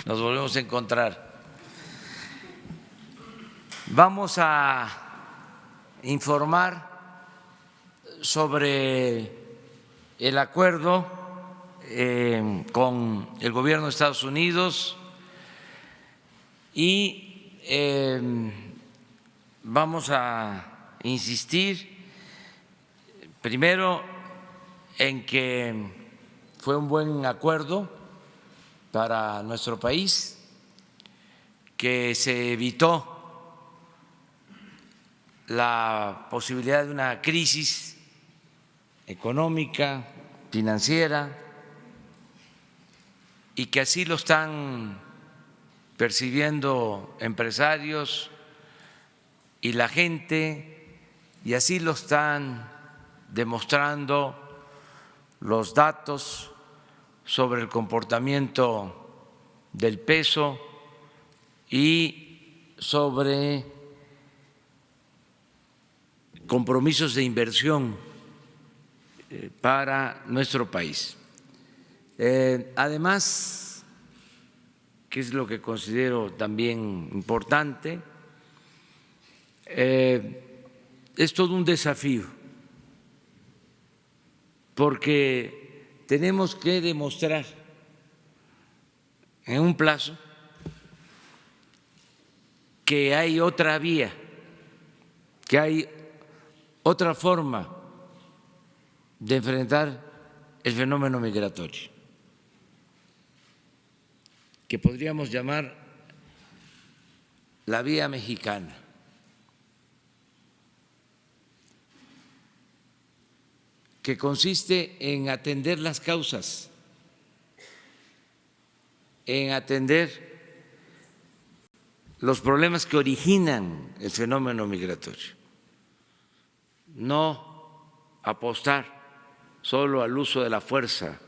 Nos volvemos a encontrar. Vamos a informar sobre el acuerdo con el gobierno de Estados Unidos y vamos a insistir primero en que fue un buen acuerdo para nuestro país, que se evitó la posibilidad de una crisis económica, financiera, y que así lo están percibiendo empresarios y la gente, y así lo están demostrando los datos sobre el comportamiento del peso y sobre compromisos de inversión para nuestro país. Además, que es lo que considero también importante, es todo un desafío, porque tenemos que demostrar en un plazo que hay otra vía, que hay otra forma de enfrentar el fenómeno migratorio, que podríamos llamar la vía mexicana. Que consiste en atender las causas, en atender los problemas que originan el fenómeno migratorio, no apostar solo al uso de la fuerza,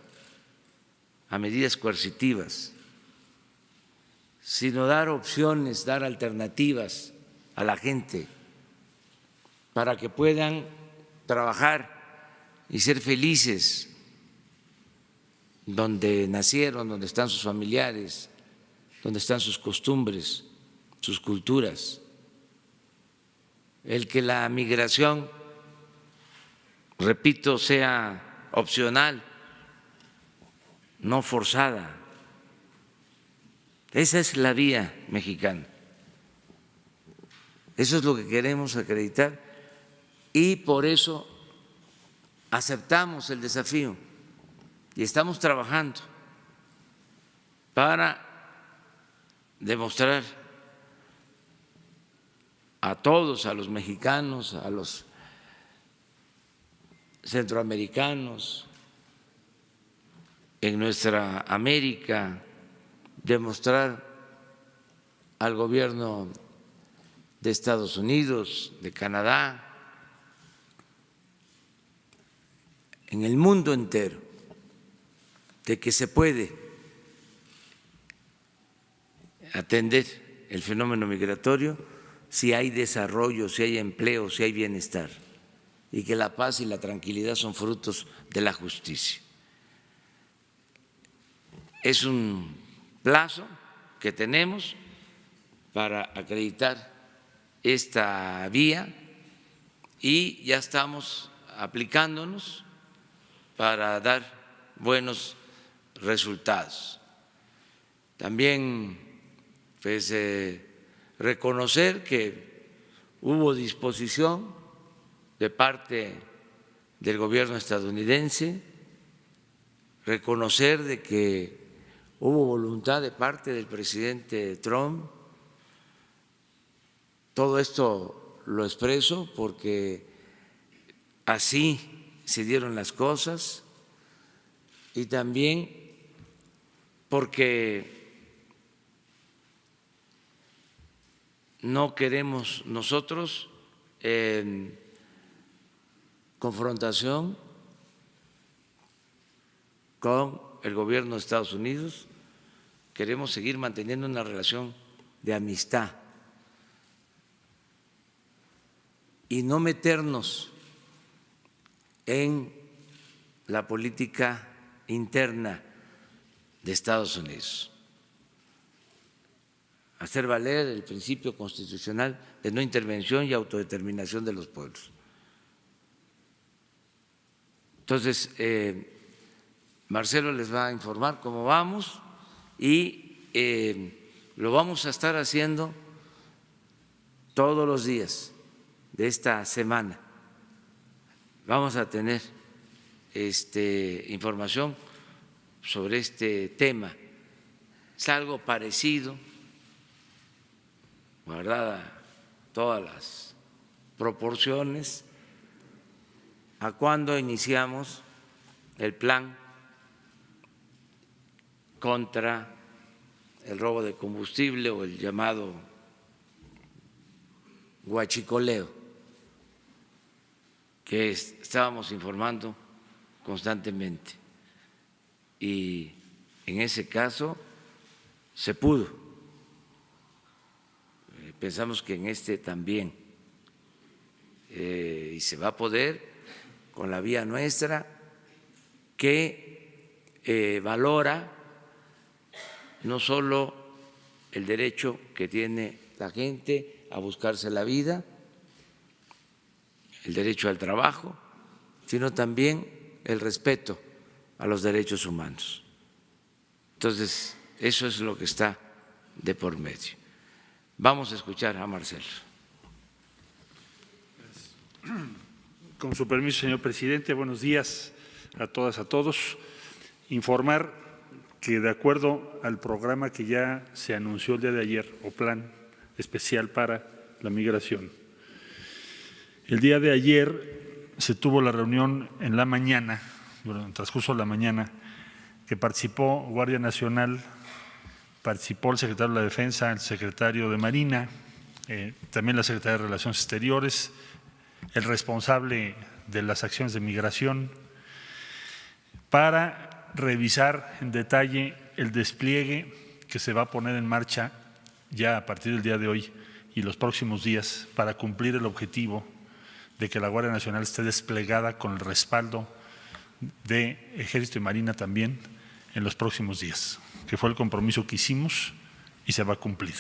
a medidas coercitivas, sino dar opciones, dar alternativas a la gente para que puedan trabajar y ser felices donde nacieron, donde están sus familiares, donde están sus costumbres, sus culturas. El que la migración, repito, sea opcional, no forzada. Esa es la vía mexicana. Eso es lo que queremos acreditar y por eso aceptamos el desafío y estamos trabajando para demostrar a todos, a los mexicanos, a los centroamericanos, en nuestra América, demostrar al gobierno de Estados Unidos, de Canadá, en el mundo entero, de que se puede atender el fenómeno migratorio si hay desarrollo, si hay empleo, si hay bienestar, y que la paz y la tranquilidad son frutos de la justicia. Es un plazo que tenemos para acreditar esta vía y ya estamos aplicándonos para dar buenos resultados. También pues, reconocer que hubo disposición de parte del gobierno estadounidense, reconocer de que hubo voluntad de parte del presidente Trump. Todo esto lo expreso porque así se dieron las cosas y también porque no queremos nosotros confrontación con el gobierno de Estados Unidos, queremos seguir manteniendo una relación de amistad y no meternos en la política interna de Estados Unidos, hacer valer el principio constitucional de no intervención y autodeterminación de los pueblos. Entonces, Marcelo les va a informar cómo vamos y lo vamos a estar haciendo todos los días de esta semana. Vamos a tener información sobre este tema. Es algo parecido, guardada todas las proporciones, a cuando iniciamos el plan contra el robo de combustible o el llamado huachicoleo, que estábamos informando constantemente. Y en ese caso se pudo. Pensamos que en este también. Y se va a poder con la vía nuestra que valora no solo el derecho que tiene la gente a buscarse la vida, el derecho al trabajo, sino también el respeto a los derechos humanos. Entonces, eso es lo que está de por medio. Vamos a escuchar a Marcelo. Con su permiso, señor presidente, buenos días a todas, a todos. Informar que de acuerdo al programa que ya se anunció el día de ayer, o plan especial para la migración, el día de ayer se tuvo la reunión en la mañana, bueno, en transcurso de la mañana, que participó Guardia Nacional, participó el secretario de la Defensa, el secretario de Marina, también la Secretaría de Relaciones Exteriores, el responsable de las acciones de migración, para revisar en detalle el despliegue que se va a poner en marcha ya a partir del día de hoy y los próximos días para cumplir el objetivo de que la Guardia Nacional esté desplegada con el respaldo de Ejército y Marina también en los próximos días, que fue el compromiso que hicimos y se va a cumplir.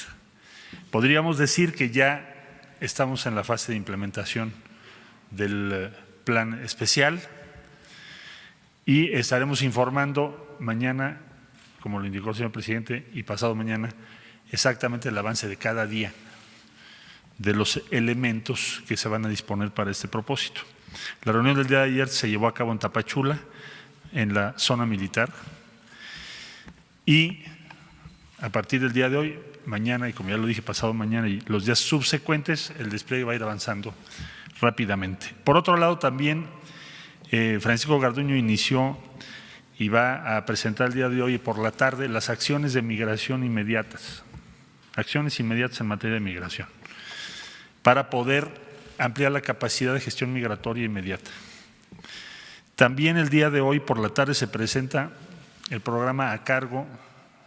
Podríamos decir que ya estamos en la fase de implementación del plan especial y estaremos informando mañana, como lo indicó el señor presidente, y pasado mañana, exactamente el avance de cada día de los elementos que se van a disponer para este propósito. La reunión del día de ayer se llevó a cabo en Tapachula, en la zona militar, y a partir del día de hoy, mañana, y como ya lo dije, pasado mañana y los días subsecuentes, el despliegue va a ir avanzando rápidamente. Por otro lado, también Francisco Garduño inició y va a presentar el día de hoy por la tarde las acciones de migración inmediatas, acciones inmediatas en materia de migración, para poder ampliar la capacidad de gestión migratoria inmediata. También el día de hoy por la tarde se presenta el programa a cargo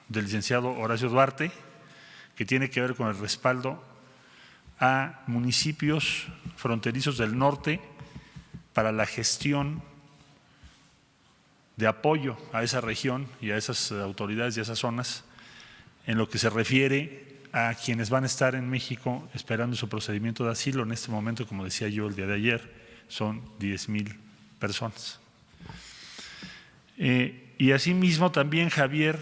del licenciado Horacio Duarte, que tiene que ver con el respaldo a municipios fronterizos del norte para la gestión de apoyo a esa región y a esas autoridades y a esas zonas en lo que se refiere a quienes van a estar en México esperando su procedimiento de asilo. En este momento, como decía yo el día de ayer, son 10,000 personas. Y asimismo también Javier,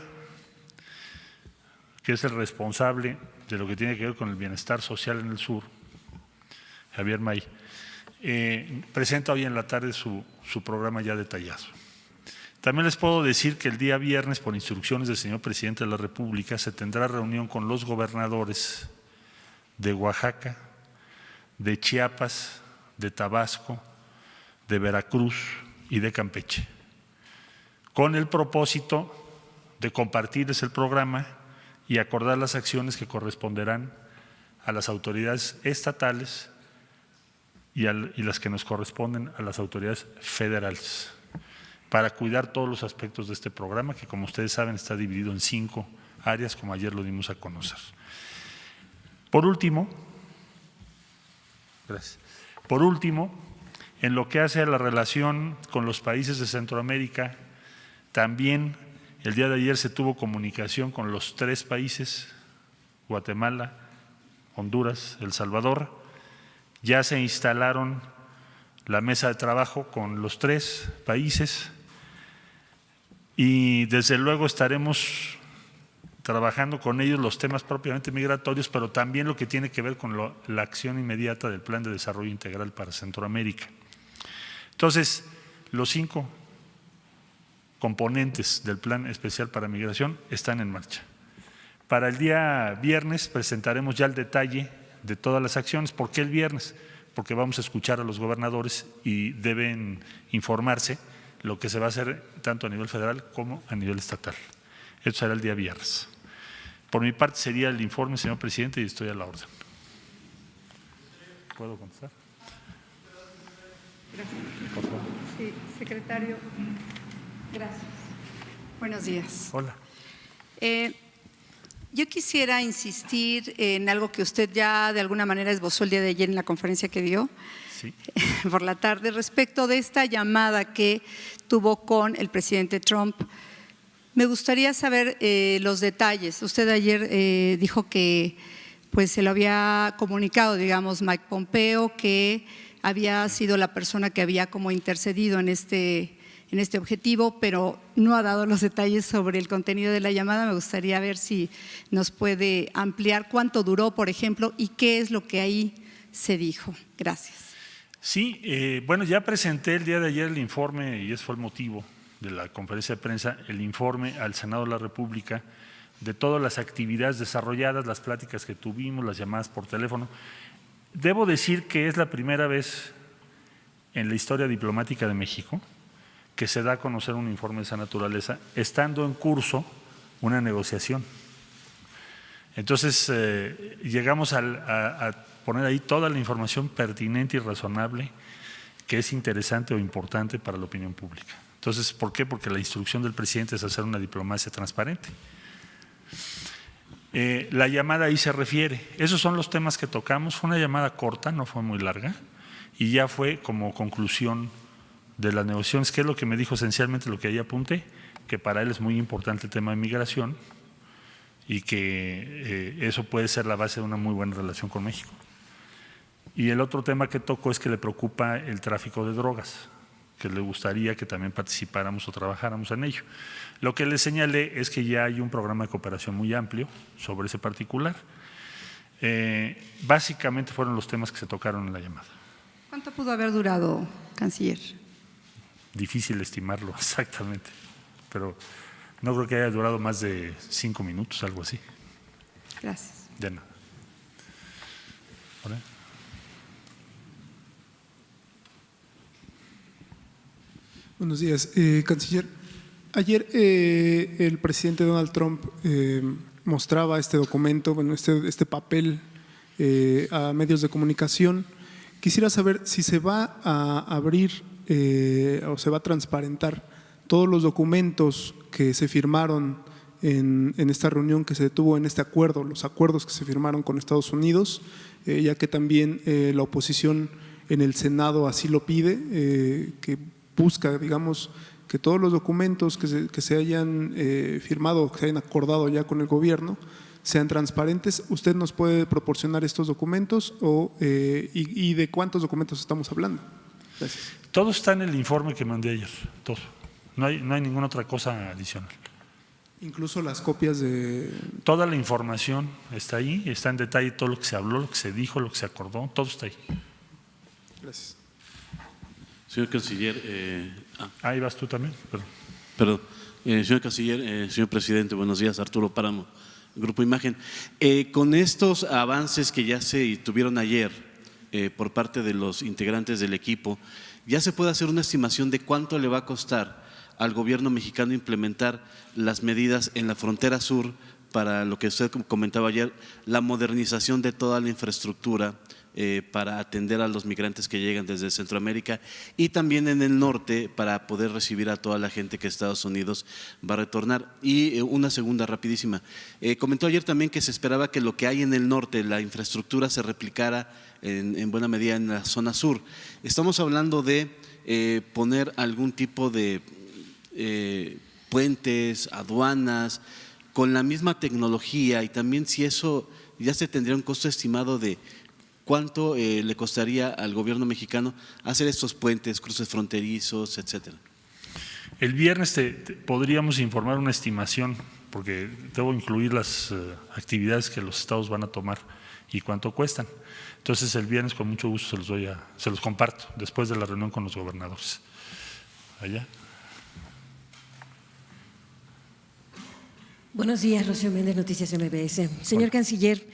que es el responsable de lo que tiene que ver con el bienestar social en el sur, Javier May, presenta hoy en la tarde su programa ya detallado. También les puedo decir que el día viernes, por instrucciones del señor presidente de la República, se tendrá reunión con los gobernadores de Oaxaca, de Chiapas, de Tabasco, de Veracruz y de Campeche, con el propósito de compartirles el programa y acordar las acciones que corresponderán a las autoridades estatales y las que nos corresponden a las autoridades federales, para cuidar todos los aspectos de este programa, que como ustedes saben está dividido en 5 áreas, como ayer lo dimos a conocer. Por último, en lo que hace a la relación con los países de Centroamérica, también el día de ayer se tuvo comunicación con los 3 países, Guatemala, Honduras, El Salvador. Ya se instalaron la mesa de trabajo con los 3 países y desde luego estaremos trabajando con ellos los temas propiamente migratorios, pero también lo que tiene que ver con la acción inmediata del Plan de Desarrollo Integral para Centroamérica. Entonces, los 5 componentes del Plan Especial para Migración están en marcha. Para el día viernes presentaremos ya el detalle de todas las acciones. ¿Por qué el viernes? Porque vamos a escuchar a los gobernadores y deben informarse lo que se va a hacer tanto a nivel federal como a nivel estatal. Esto será el día viernes. Por mi parte sería el informe, señor presidente, y estoy a la orden. ¿Puedo contestar? Gracias. Por favor. Sí, secretario. Gracias. Buenos días. Hola. Yo quisiera insistir en algo que usted ya de alguna manera esbozó el día de ayer en la conferencia que dio Sí. por la tarde respecto de esta llamada que tuvo con el presidente Trump. Me gustaría saber los detalles. Usted ayer dijo que pues se lo había comunicado, digamos, Mike Pompeo, que había sido la persona que había como intercedido en este objetivo, pero no ha dado los detalles sobre el contenido de la llamada. Me gustaría ver si nos puede ampliar cuánto duró, por ejemplo, y qué es lo que ahí se dijo. Gracias. Sí, bueno, ya presenté el día de ayer el informe, y ese fue el motivo de la conferencia de prensa, el informe al Senado de la República de todas las actividades desarrolladas, las pláticas que tuvimos, las llamadas por teléfono. Debo decir que es la primera vez en la historia diplomática de México que se da a conocer un informe de esa naturaleza, estando en curso una negociación. Entonces, llegamos a poner ahí toda la información pertinente y razonable que es interesante o importante para la opinión pública. Entonces, ¿por qué? Porque la instrucción del presidente es hacer una diplomacia transparente. La llamada ahí se refiere, esos son los temas que tocamos, fue una llamada corta, no fue muy larga, y ya fue como conclusión de las negociaciones, que es lo que me dijo esencialmente, lo que ahí apunté, que para él es muy importante el tema de migración y que eso puede ser la base de una muy buena relación con México. Y el otro tema que tocó es que le preocupa el tráfico de drogas, que le gustaría que también participáramos o trabajáramos en ello. Lo que le señalé es que ya hay un programa de cooperación muy amplio sobre ese particular. Básicamente fueron los temas que se tocaron en la llamada. ¿Cuánto pudo haber durado, canciller? Difícil estimarlo exactamente, pero no creo que haya durado más de 5 minutos, algo así. Gracias. De nada. ¿Hola? Buenos días, canciller. Ayer el presidente Donald Trump mostraba este documento, bueno, este papel a medios de comunicación. Quisiera saber si se va a abrir o se va a transparentar todos los documentos que se firmaron en esta reunión que se tuvo en este acuerdo, los acuerdos que se firmaron con Estados Unidos, ya que también la oposición en el Senado así lo pide, que busca, digamos, que todos los documentos que se hayan firmado, que se hayan acordado ya con el gobierno, sean transparentes. ¿Usted nos puede proporcionar estos documentos y de cuántos documentos estamos hablando? Gracias. Todo está en el informe que mandé ayer, todo. No hay ninguna otra cosa adicional. Incluso las copias de… Toda la información está ahí, está en detalle todo lo que se habló, lo que se dijo, lo que se acordó, todo está ahí. Gracias. Señor Canciller, Ahí vas tú también. perdón. Señor Canciller, señor Presidente, buenos días. Arturo Páramo, Grupo Imagen. Con estos avances que ya se tuvieron ayer por parte de los integrantes del equipo, ¿ya se puede hacer una estimación de cuánto le va a costar al gobierno mexicano implementar las medidas en la frontera sur para lo que usted comentaba ayer, la modernización de toda la infraestructura para atender a los migrantes que llegan desde Centroamérica y también en el norte para poder recibir a toda la gente que Estados Unidos va a retornar? Y una segunda rapidísima, comentó ayer también que se esperaba que lo que hay en el norte, la infraestructura se replicara en buena medida en la zona sur. Estamos hablando de poner algún tipo de puentes, aduanas, con la misma tecnología, y también si eso ya se tendría un costo estimado de cuánto le costaría al gobierno mexicano hacer estos puentes, cruces fronterizos, etcétera. El viernes podríamos informar una estimación, porque debo incluir las actividades que los estados van a tomar y cuánto cuestan. Entonces el viernes con mucho gusto se los comparto después de la reunión con los gobernadores. Allá. Buenos días, Rocío Méndez, Noticias MBS. Señor Canciller,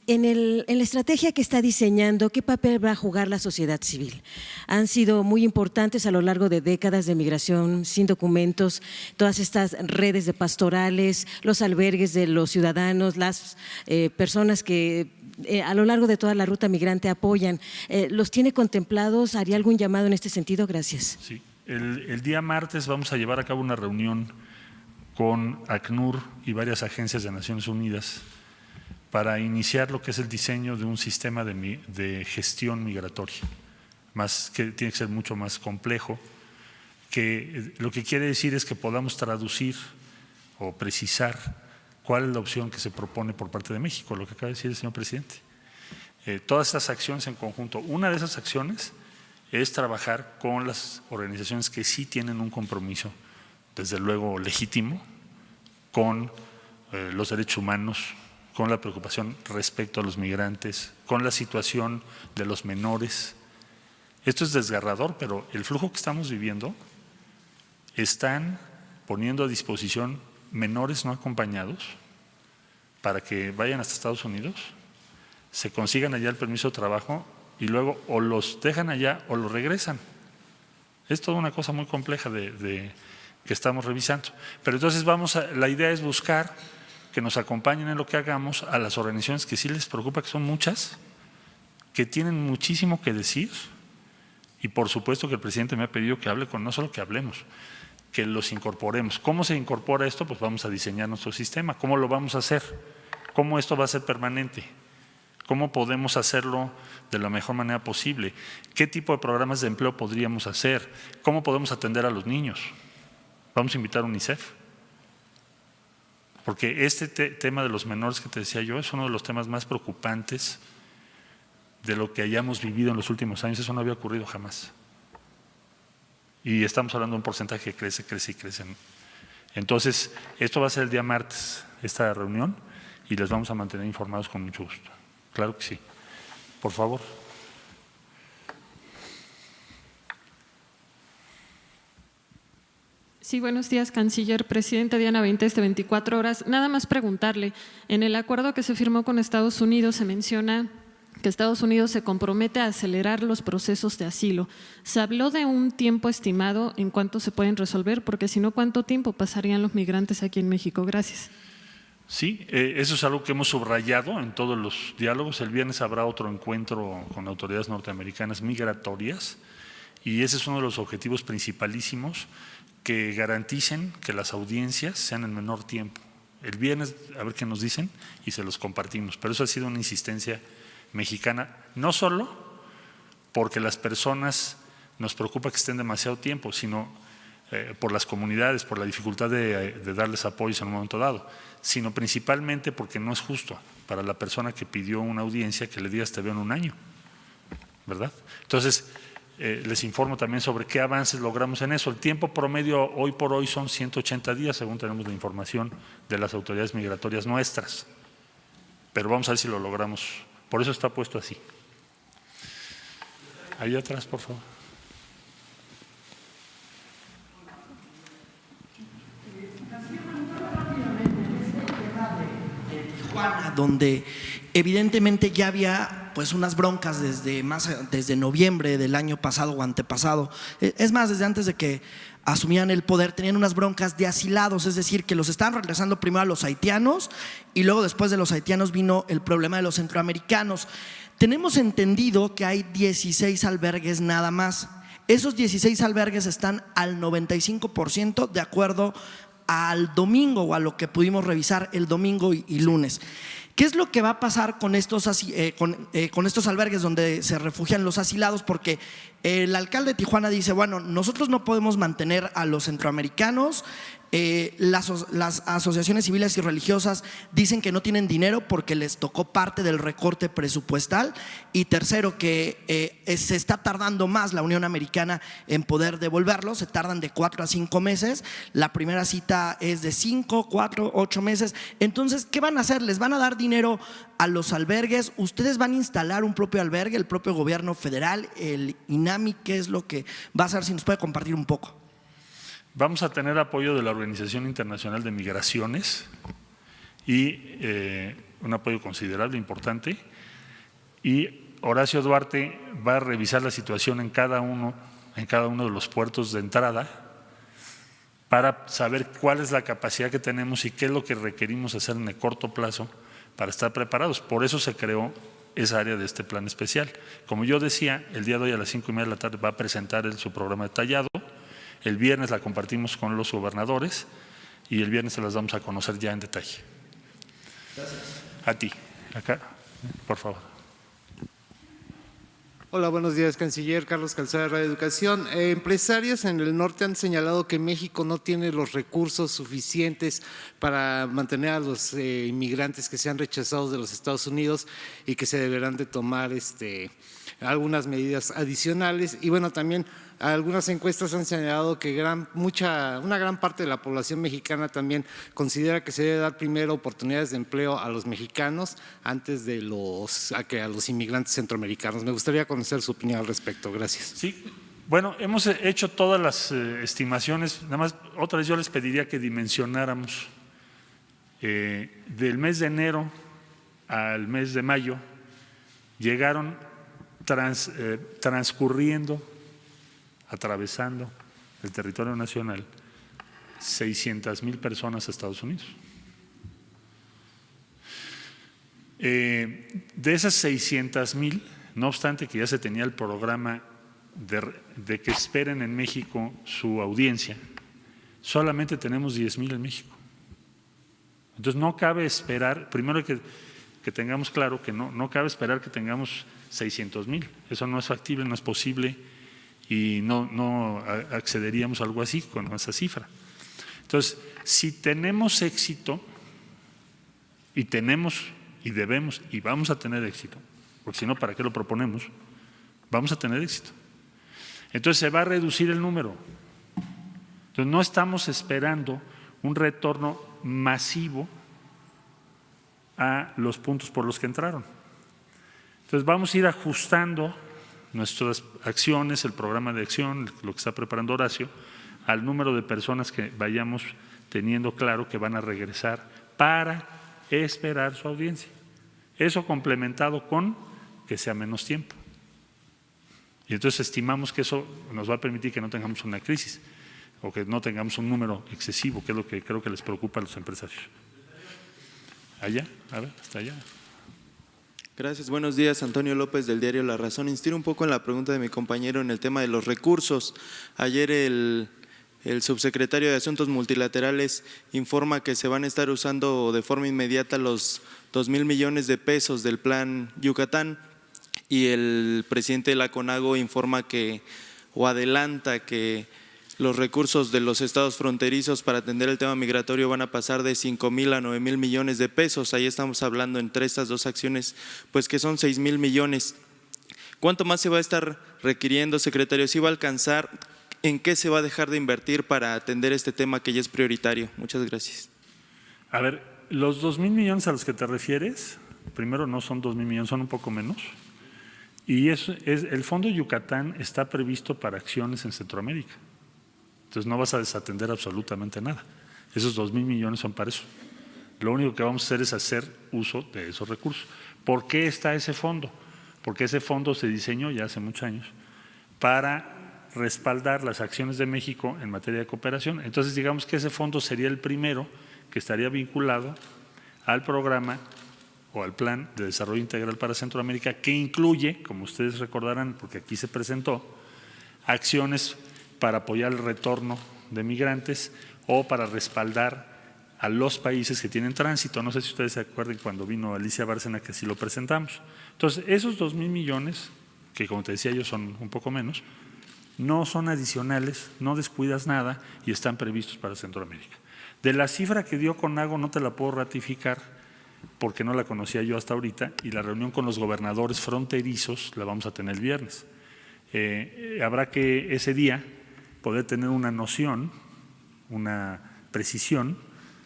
en la estrategia que está diseñando, ¿qué papel va a jugar la sociedad civil? Han sido muy importantes a lo largo de décadas de migración sin documentos, todas estas redes de pastorales, los albergues de los ciudadanos, las personas que a lo largo de toda la ruta migrante apoyan. ¿Los tiene contemplados? ¿Haría algún llamado en este sentido? Gracias. Sí, el día martes vamos a llevar a cabo una reunión con ACNUR y varias agencias de Naciones Unidas para iniciar lo que es el diseño de un sistema de gestión migratoria, que tiene que ser mucho más complejo, que lo que quiere decir es que podamos traducir o precisar cuál es la opción que se propone por parte de México, lo que acaba de decir el señor presidente. Todas estas acciones en conjunto, una de esas acciones es trabajar con las organizaciones que sí tienen un compromiso, desde luego legítimo, con los derechos humanos, con la preocupación respecto a los migrantes, con la situación de los menores. Esto es desgarrador, pero el flujo que estamos viviendo están poniendo a disposición menores no acompañados para que vayan hasta Estados Unidos, se consigan allá el permiso de trabajo y luego o los dejan allá o los regresan. Es toda una cosa muy compleja que estamos revisando. Pero entonces la idea es buscar que nos acompañen en lo que hagamos a las organizaciones que sí les preocupa, que son muchas, que tienen muchísimo que decir, y por supuesto que el presidente me ha pedido que hable no solo que hablemos, que los incorporemos. ¿Cómo se incorpora esto? Pues vamos a diseñar nuestro sistema. ¿Cómo lo vamos a hacer? ¿Cómo esto va a ser permanente? ¿Cómo podemos hacerlo de la mejor manera posible? ¿Qué tipo de programas de empleo podríamos hacer? ¿Cómo podemos atender a los niños? Vamos a invitar a UNICEF. Porque este tema de los menores que te decía yo es uno de los temas más preocupantes de lo que hayamos vivido en los últimos años. Eso no había ocurrido jamás. Y estamos hablando de un porcentaje que crece, crece y crece. Entonces, esto va a ser el día martes, esta reunión, y les vamos a mantener informados con mucho gusto. Claro que sí. Por favor. Sí, buenos días, Canciller. Presidenta Diana Benítez, de 24 horas. Nada más preguntarle, en el acuerdo que se firmó con Estados Unidos se menciona que Estados Unidos se compromete a acelerar los procesos de asilo. ¿Se habló de un tiempo estimado en cuánto se pueden resolver? Porque si no, ¿cuánto tiempo pasarían los migrantes aquí en México? Gracias. Sí, eso es algo que hemos subrayado en todos los diálogos. El viernes habrá otro encuentro con autoridades norteamericanas migratorias y ese es uno de los objetivos principalísimos, que garanticen que las audiencias sean en menor tiempo. El viernes a ver qué nos dicen y se los compartimos, pero eso ha sido una insistencia mexicana, no solo porque las personas nos preocupa que estén demasiado tiempo, sino por las comunidades, por la dificultad de darles apoyos en un momento dado, sino principalmente porque no es justo para la persona que pidió una audiencia que le digas te veo en un año, ¿verdad? Entonces, les informo también sobre qué avances logramos en eso. El tiempo promedio hoy por hoy son 180 días, según tenemos la información de las autoridades migratorias nuestras. Pero vamos a ver si lo logramos. Por eso está puesto así. Ahí atrás, por favor. Donde evidentemente ya había pues unas broncas desde noviembre del año pasado o antepasado, es más, desde antes de que asumían el poder, tenían unas broncas de asilados, es decir, que los estaban regresando primero a los haitianos y luego después de los haitianos vino el problema de los centroamericanos. Tenemos entendido que hay 16 albergues nada más. Esos 16 albergues están al 95% de acuerdo al domingo o a lo que pudimos revisar el domingo y lunes. ¿Qué es lo que va a pasar con estos albergues donde se refugian los asilados? Porque el alcalde de Tijuana dice, bueno, nosotros no podemos mantener a los centroamericanos. Las asociaciones civiles y religiosas dicen que no tienen dinero porque les tocó parte del recorte presupuestal. Y tercero, que se está tardando más la Unión Americana en poder devolverlos, se tardan de 4 a 5 meses. La primera cita es de 5, 4, 8 meses. Entonces, ¿qué van a hacer? ¿Les van a dar dinero a los albergues? ¿Ustedes van a instalar un propio albergue, el propio gobierno federal, el INAMI? ¿Qué es lo que va a hacer? Si nos puede compartir un poco. Vamos a tener apoyo de la Organización Internacional de Migraciones y un apoyo considerable, importante. Y Horacio Duarte va a revisar la situación en cada uno de los puertos de entrada para saber cuál es la capacidad que tenemos y qué es lo que requerimos hacer en el corto plazo para estar preparados. Por eso se creó esa área de este plan especial. Como yo decía, el día de hoy a las 5:30 de la tarde va a presentar su programa detallado. El viernes la compartimos con los gobernadores y el viernes se las vamos a conocer ya en detalle. Gracias. A ti, acá, por favor. Hola, buenos días, canciller. Carlos Calzada, Radio Educación. Empresarios en el norte han señalado que México no tiene los recursos suficientes para mantener a los inmigrantes que sean rechazados de los Estados Unidos y que se deberán de tomar algunas medidas adicionales. Y bueno, también algunas encuestas han señalado que una gran parte de la población mexicana también considera que se debe dar primero oportunidades de empleo a los mexicanos antes de a los inmigrantes centroamericanos. Me gustaría conocer su opinión al respecto. Gracias. Sí, bueno, hemos hecho todas las estimaciones. Nada más, otra vez yo les pediría que dimensionáramos del mes de enero al mes de mayo. Llegaron transcurriendo, atravesando el territorio nacional 600,000 personas a Estados Unidos. De esas 600,000, no obstante que ya se tenía el programa de que esperen en México su audiencia, solamente tenemos 10,000 en México. Entonces no cabe esperar, primero que tengamos claro que no cabe esperar que tengamos 600,000, eso no es factible, no es posible y no accederíamos a algo así con esa cifra. Entonces, si tenemos éxito y debemos y vamos a tener éxito, porque si no, ¿para qué lo proponemos? Vamos a tener éxito. Entonces se va a reducir el número. Entonces no estamos esperando un retorno masivo a los puntos por los que entraron. Entonces vamos a ir ajustando nuestras acciones, el programa de acción, lo que está preparando Horacio, al número de personas que vayamos teniendo claro que van a regresar para esperar su audiencia. Eso complementado con que sea menos tiempo. Y entonces estimamos que eso nos va a permitir que no tengamos una crisis o que no tengamos un número excesivo, que es lo que creo que les preocupa a los empresarios. Allá, a ver, hasta allá. Gracias, buenos días, Antonio López del diario La Razón. Insistir un poco en la pregunta de mi compañero en el tema de los recursos. Ayer el subsecretario de Asuntos Multilaterales informa que se van a estar usando de forma inmediata los 2,000 millones de pesos del Plan Yucatán y el presidente de la CONAGO informa adelanta que los recursos de los estados fronterizos para atender el tema migratorio van a pasar de 5,000 a 9,000 millones de pesos. Ahí estamos hablando entre estas dos acciones, pues que son 6,000 millones. ¿Cuánto más se va a estar requiriendo, secretario? ¿Sí va a alcanzar? ¿En qué se va a dejar de invertir para atender este tema que ya es prioritario? Muchas gracias. A ver, los 2,000 millones a los que te refieres, primero no son 2,000 millones, son un poco menos. Y el Fondo Yucatán está previsto para acciones en Centroamérica. Entonces no vas a desatender absolutamente nada. Esos 2,000 millones son para eso. Lo único que vamos a hacer es hacer uso de esos recursos. ¿Por qué está ese fondo? Porque ese fondo se diseñó ya hace muchos años para respaldar las acciones de México en materia de cooperación. Entonces digamos que ese fondo sería el primero que estaría vinculado al programa o al Plan de Desarrollo Integral para Centroamérica, que incluye, como ustedes recordarán, porque aquí se presentó, acciones para apoyar el retorno de migrantes o para respaldar a los países que tienen tránsito. No sé si ustedes se acuerdan cuando vino Alicia Bárcena que sí lo presentamos. Entonces, esos 2,000 millones, que como te decía yo son un poco menos, no son adicionales, no descuidas nada y están previstos para Centroamérica. De la cifra que dio Conago no te la puedo ratificar porque no la conocía yo hasta ahorita y la reunión con los gobernadores fronterizos la vamos a tener el viernes. Habrá que ese día poder tener una noción, una precisión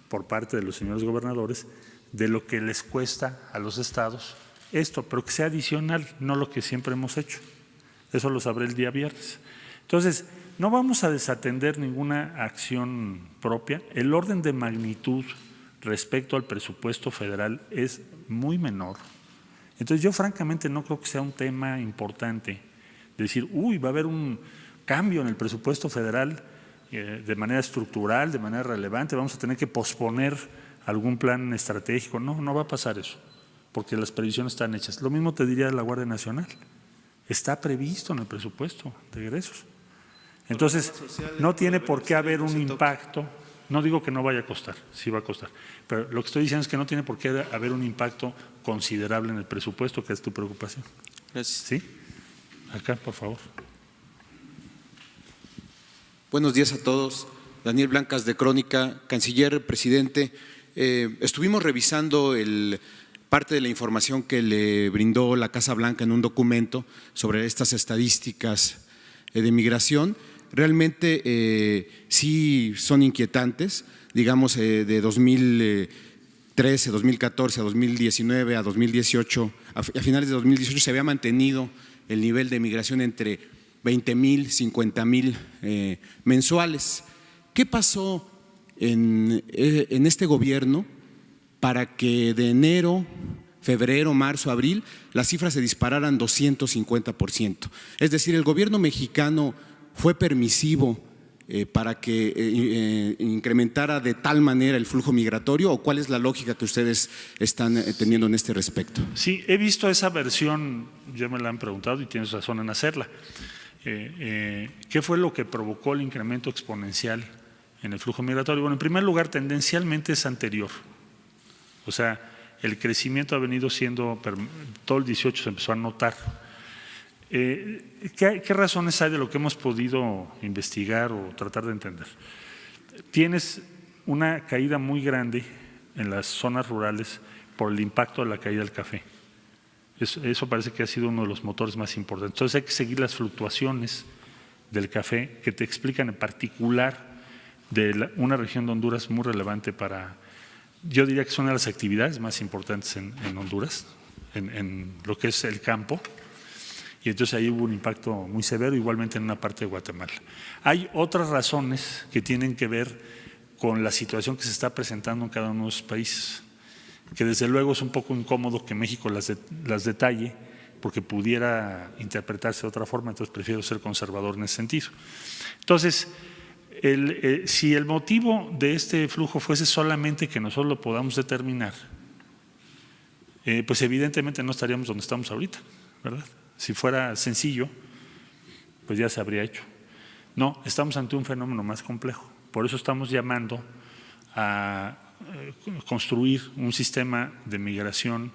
por parte de los señores gobernadores de lo que les cuesta a los estados esto, pero que sea adicional, no lo que siempre hemos hecho. Eso lo sabré el día viernes. Entonces, no vamos a desatender ninguna acción propia. El orden de magnitud respecto al presupuesto federal es muy menor. Entonces, yo francamente no creo que sea un tema importante decir, va a haber un cambio en el presupuesto federal de manera estructural, de manera relevante, vamos a tener que posponer algún plan estratégico. No va a pasar eso, porque las previsiones están hechas. Lo mismo te diría de la Guardia Nacional. Está previsto en el presupuesto de egresos. Entonces, no tiene por qué haber un impacto. No digo que no vaya a costar, sí va a costar, pero lo que estoy diciendo es que no tiene por qué haber un impacto considerable en el presupuesto, que es tu preocupación. Gracias. ¿Sí? Acá, por favor. Buenos días a todos. Daniel Blancas de Crónica. Canciller, presidente, estuvimos revisando parte de la información que le brindó la Casa Blanca en un documento sobre estas estadísticas de migración. Realmente sí son inquietantes, digamos de 2013, 2014, a 2019, a 2018, a finales de 2018 se había mantenido el nivel de migración entre 20,000, 50,000 mensuales. ¿Qué pasó en este gobierno para que de enero, febrero, marzo, abril, las cifras se dispararan 250%? Es decir, el gobierno mexicano fue permisivo para que incrementara de tal manera el flujo migratorio, ¿o cuál es la lógica que ustedes están teniendo en este respecto? Sí, he visto esa versión, ya me la han preguntado y tienes razón en hacerla. ¿Qué fue lo que provocó el incremento exponencial en el flujo migratorio? Bueno, en primer lugar, tendencialmente es anterior. O sea, el crecimiento ha venido siendo, todo el 18 se empezó a notar. ¿Qué razones hay de lo que hemos podido investigar o tratar de entender? Tienes una caída muy grande en las zonas rurales por el impacto de la caída del café. Eso parece que ha sido uno de los motores más importantes. Entonces hay que seguir las fluctuaciones del café que te explican en particular de una región de Honduras muy relevante para, yo diría que son una de las actividades más importantes en Honduras, en lo que es el campo. Y entonces ahí hubo un impacto muy severo, igualmente en una parte de Guatemala. Hay otras razones que tienen que ver con la situación que se está presentando en cada uno de los países, que desde luego es un poco incómodo que México las detalle, porque pudiera interpretarse de otra forma, entonces prefiero ser conservador en ese sentido. Entonces, si el motivo de este flujo fuese solamente que nosotros lo podamos determinar, pues evidentemente no estaríamos donde estamos ahorita, ¿verdad? Si fuera sencillo, pues ya se habría hecho. No, estamos ante un fenómeno más complejo. Por eso estamos llamando a construir un sistema de migración,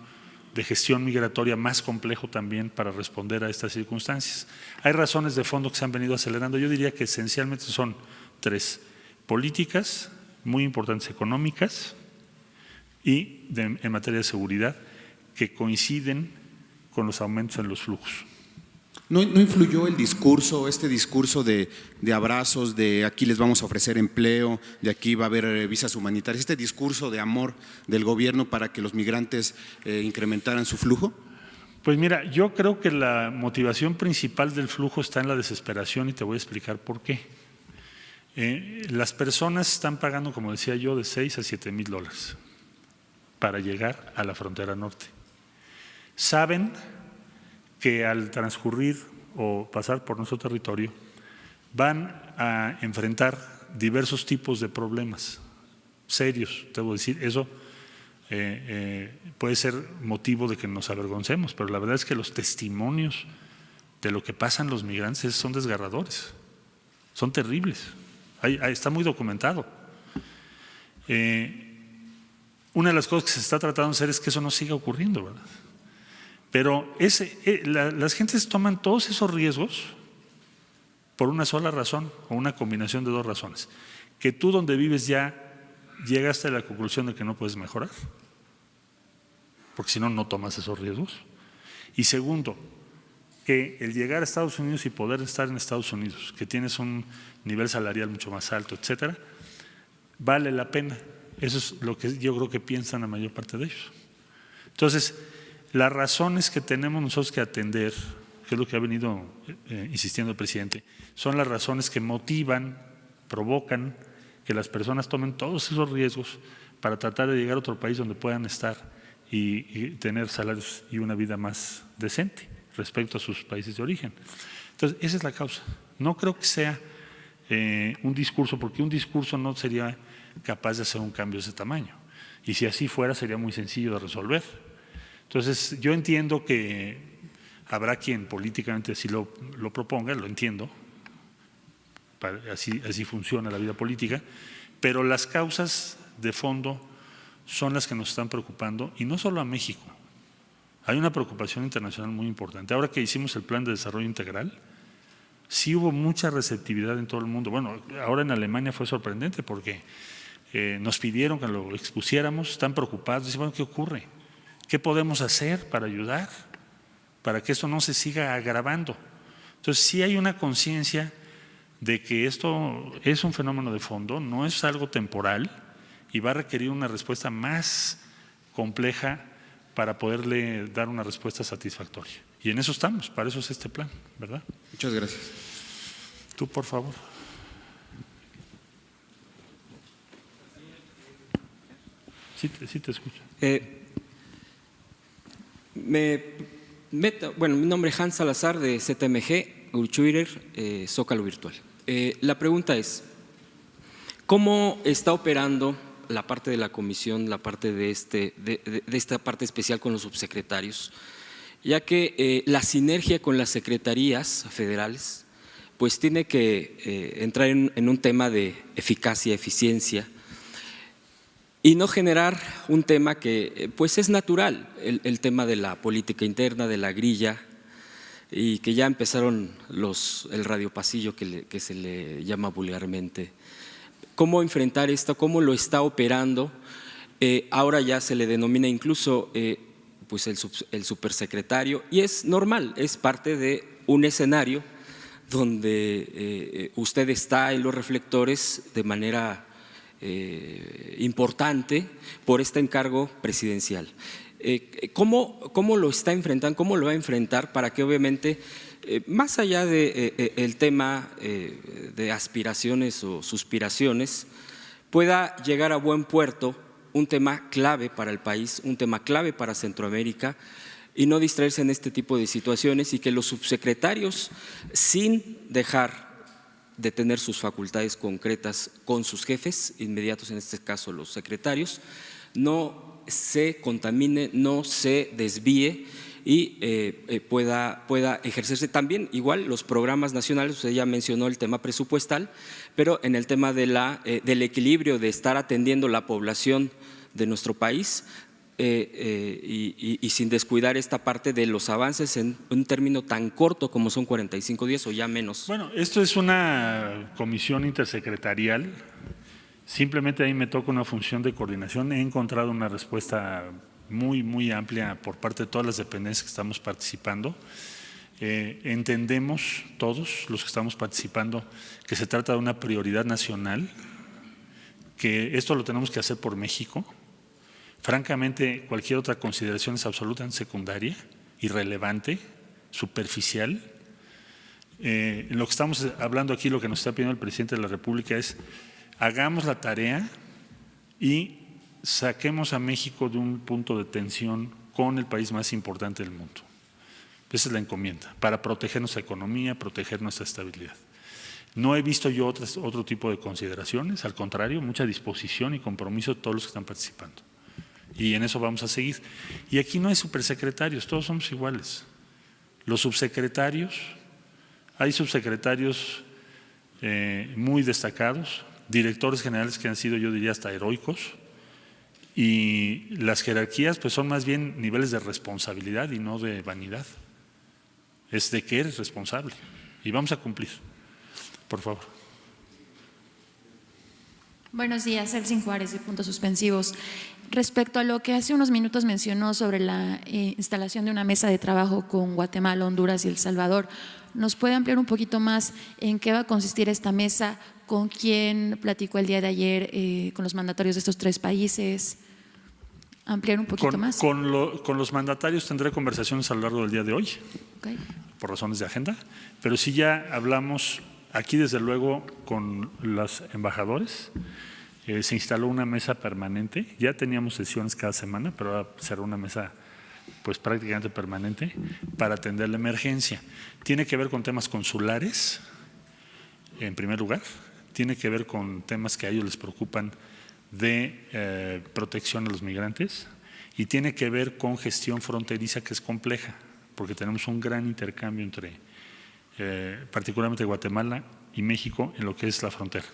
de gestión migratoria más complejo también para responder a estas circunstancias. Hay razones de fondo que se han venido acelerando. Yo diría que esencialmente son 3: políticas muy importantes económicas y en materia de seguridad que coinciden con los aumentos en los flujos. ¿No influyó el discurso, este discurso de abrazos, de aquí les vamos a ofrecer empleo, de aquí va a haber visas humanitarias, este discurso de amor del gobierno para que los migrantes incrementaran su flujo? Pues mira, yo creo que la motivación principal del flujo está en la desesperación y te voy a explicar por qué. Las personas están pagando, como decía yo, de $6,000 a $7,000 para llegar a la frontera norte. Saben que al transcurrir o pasar por nuestro territorio van a enfrentar diversos tipos de problemas serios, debo decir, eso puede ser motivo de que nos avergoncemos, pero la verdad es que los testimonios de lo que pasan los migrantes son desgarradores, son terribles, ahí está muy documentado. Una de las cosas que se está tratando de hacer es que eso no siga ocurriendo, ¿verdad? Pero las gentes toman todos esos riesgos por una sola razón o una combinación de dos razones. Que tú donde vives ya llegaste a la conclusión de que no puedes mejorar, porque si no, no tomas esos riesgos. Y segundo, que el llegar a Estados Unidos y poder estar en Estados Unidos, que tienes un nivel salarial mucho más alto, etcétera, vale la pena. Eso es lo que yo creo que piensan la mayor parte de ellos. Entonces, las razones que tenemos nosotros que atender, que es lo que ha venido insistiendo el presidente, son las razones que motivan, provocan que las personas tomen todos esos riesgos para tratar de llegar a otro país donde puedan estar y tener salarios y una vida más decente respecto a sus países de origen. Entonces, esa es la causa. No creo que sea un discurso, porque un discurso no sería capaz de hacer un cambio de ese tamaño. Y si así fuera, sería muy sencillo de resolver. Entonces, yo entiendo que habrá quien políticamente así lo proponga, lo entiendo, así funciona la vida política, pero las causas de fondo son las que nos están preocupando, y no solo a México. Hay una preocupación internacional muy importante. Ahora que hicimos el Plan de Desarrollo Integral, sí hubo mucha receptividad en todo el mundo. Bueno, ahora en Alemania fue sorprendente porque nos pidieron que lo expusiéramos, están preocupados, dicen, bueno, ¿qué ocurre? ¿Qué podemos hacer para ayudar? Para que esto no se siga agravando. Entonces, sí hay una conciencia de que esto es un fenómeno de fondo, no es algo temporal y va a requerir una respuesta más compleja para poderle dar una respuesta satisfactoria. Y en eso estamos, para eso es este plan, ¿verdad? Muchas gracias. Tú, por favor. Sí te escucho. Bueno, mi nombre es Hans Salazar de ZMG, Urchuirer, Zócalo Virtual. La pregunta es, ¿cómo está operando la parte de la comisión, la parte de esta parte especial con los subsecretarios? Ya que la sinergia con las secretarías federales pues tiene que entrar en un tema de eficacia, eficiencia, y no generar un tema que pues es natural, el tema de la política interna, de la grilla, y que ya empezaron el radiopasillo que se le llama vulgarmente. ¿Cómo enfrentar esto? ¿Cómo lo está operando? Ahora ya se le denomina incluso pues el supersecretario, y es normal, es parte de un escenario donde usted está en los reflectores de manera importante por este encargo presidencial. ¿Cómo lo está enfrentando? ¿Cómo lo va a enfrentar para que obviamente, más allá del tema de aspiraciones o suspiraciones, pueda llegar a buen puerto un tema clave para el país, un tema clave para Centroamérica, y no distraerse en este tipo de situaciones, y que los subsecretarios, sin dejar de tener sus facultades concretas con sus jefes inmediatos, en este caso los secretarios, no se contamine, no se desvíe y pueda ejercerse también igual los programas nacionales. Usted ya mencionó el tema presupuestal, pero en el tema del equilibrio, de estar atendiendo la población de nuestro país, y sin descuidar esta parte de los avances en un término tan corto como son 45 días o ya menos. Bueno, esto es una comisión intersecretarial, simplemente ahí me toca una función de coordinación. He encontrado una respuesta muy amplia por parte de todas las dependencias que estamos participando. Entendemos todos los que estamos participando que se trata de una prioridad nacional, que esto lo tenemos que hacer por México. Francamente, cualquier otra consideración es absolutamente secundaria, irrelevante, superficial. En lo que estamos hablando aquí, lo que nos está pidiendo el presidente de la República es hagamos la tarea y saquemos a México de un punto de tensión con el país más importante del mundo. Esa es la encomienda, para proteger nuestra economía, proteger nuestra estabilidad. No he visto yo otro tipo de consideraciones, al contrario, mucha disposición y compromiso de todos los que están participando. Y en eso vamos a seguir. Y aquí no hay supersecretarios, todos somos iguales. Los subsecretarios, hay subsecretarios muy destacados, directores generales que han sido, yo diría, hasta heroicos, y las jerarquías pues son más bien niveles de responsabilidad y no de vanidad. Es de que eres responsable y vamos a cumplir. Por favor. Buenos días, Elsin Juárez de Puntos Suspensivos. Respecto a lo que hace unos minutos mencionó sobre la instalación de una mesa de trabajo con Guatemala, Honduras y El Salvador, ¿nos puede ampliar un poquito más en qué va a consistir esta mesa? ¿Con quién platicó el día de ayer con los mandatarios de estos tres países? ¿Ampliar un poquito más? Con los mandatarios tendré conversaciones a lo largo del día de hoy, Okay. Por razones de agenda, pero sí ya hablamos aquí desde luego con los embajadores. Se instaló una mesa permanente, ya teníamos sesiones cada semana, pero ahora será una mesa pues prácticamente permanente para atender la emergencia. Tiene que ver con temas consulares, en primer lugar, tiene que ver con temas que a ellos les preocupan de protección a los migrantes y tiene que ver con gestión fronteriza que es compleja, porque tenemos un gran intercambio entre particularmente Guatemala y México en lo que es la frontera.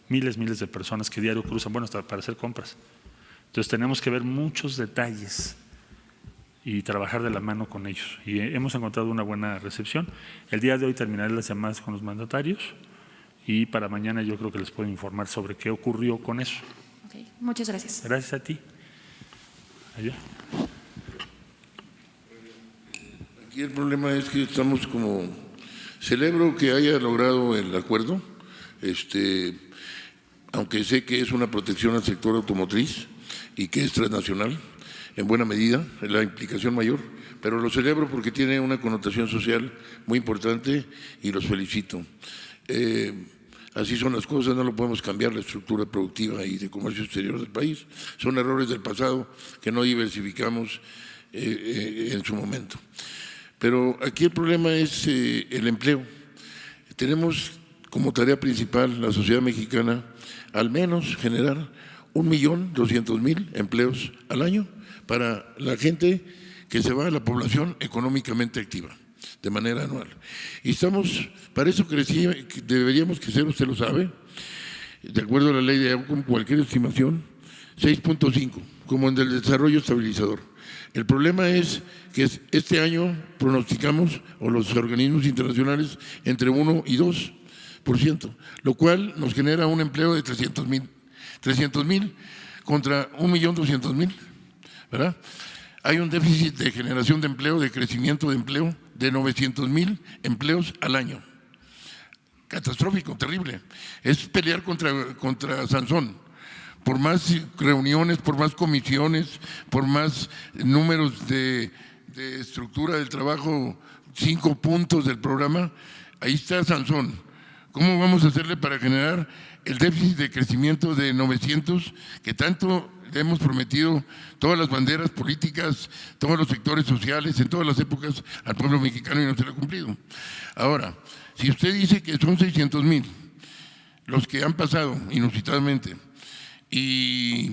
Miles de personas que diario cruzan, bueno, hasta para hacer compras. Entonces tenemos que ver muchos detalles y trabajar de la mano con ellos. Y hemos encontrado una buena recepción. El día de hoy terminaré las llamadas con los mandatarios y para mañana yo creo que les puedo informar sobre qué ocurrió con eso. Okay. Muchas gracias. Gracias a ti. Allá. Aquí el problema es que estamos como… Celebro que haya logrado el acuerdo, aunque sé que es una protección al sector automotriz y que es transnacional, en buena medida, es la implicación mayor, pero lo celebro porque tiene una connotación social muy importante y los felicito. Así son las cosas, no lo podemos cambiar la estructura productiva y de comercio exterior del país. Son errores del pasado que no diversificamos en su momento. Pero aquí el problema es el empleo. Tenemos como tarea principal la sociedad mexicana al menos generar 1.200.000 empleos al año para la gente que se va a la población económicamente activa de manera anual. Y estamos, para eso deberíamos crecer, usted lo sabe, de acuerdo a la ley de con cualquier estimación, 6.5, como en el desarrollo estabilizador. El problema es que este año pronosticamos, o los organismos internacionales, entre 1 y 2%, lo cual nos genera un empleo de 300.000 contra 1.200.000, ¿verdad? Hay un déficit de generación de empleo, de crecimiento de empleo, de 900.000 empleos al año. Catastrófico, terrible. Es pelear contra Sansón. Por más reuniones, por más comisiones, por más números de estructura del trabajo, 5 puntos del programa, ahí está Sansón. ¿Cómo vamos a hacerle para generar el déficit de crecimiento de 900 que tanto le hemos prometido todas las banderas políticas, todos los sectores sociales, en todas las épocas al pueblo mexicano y no se lo ha cumplido? Ahora, si usted dice que son 600.000 los que han pasado inusitadamente, y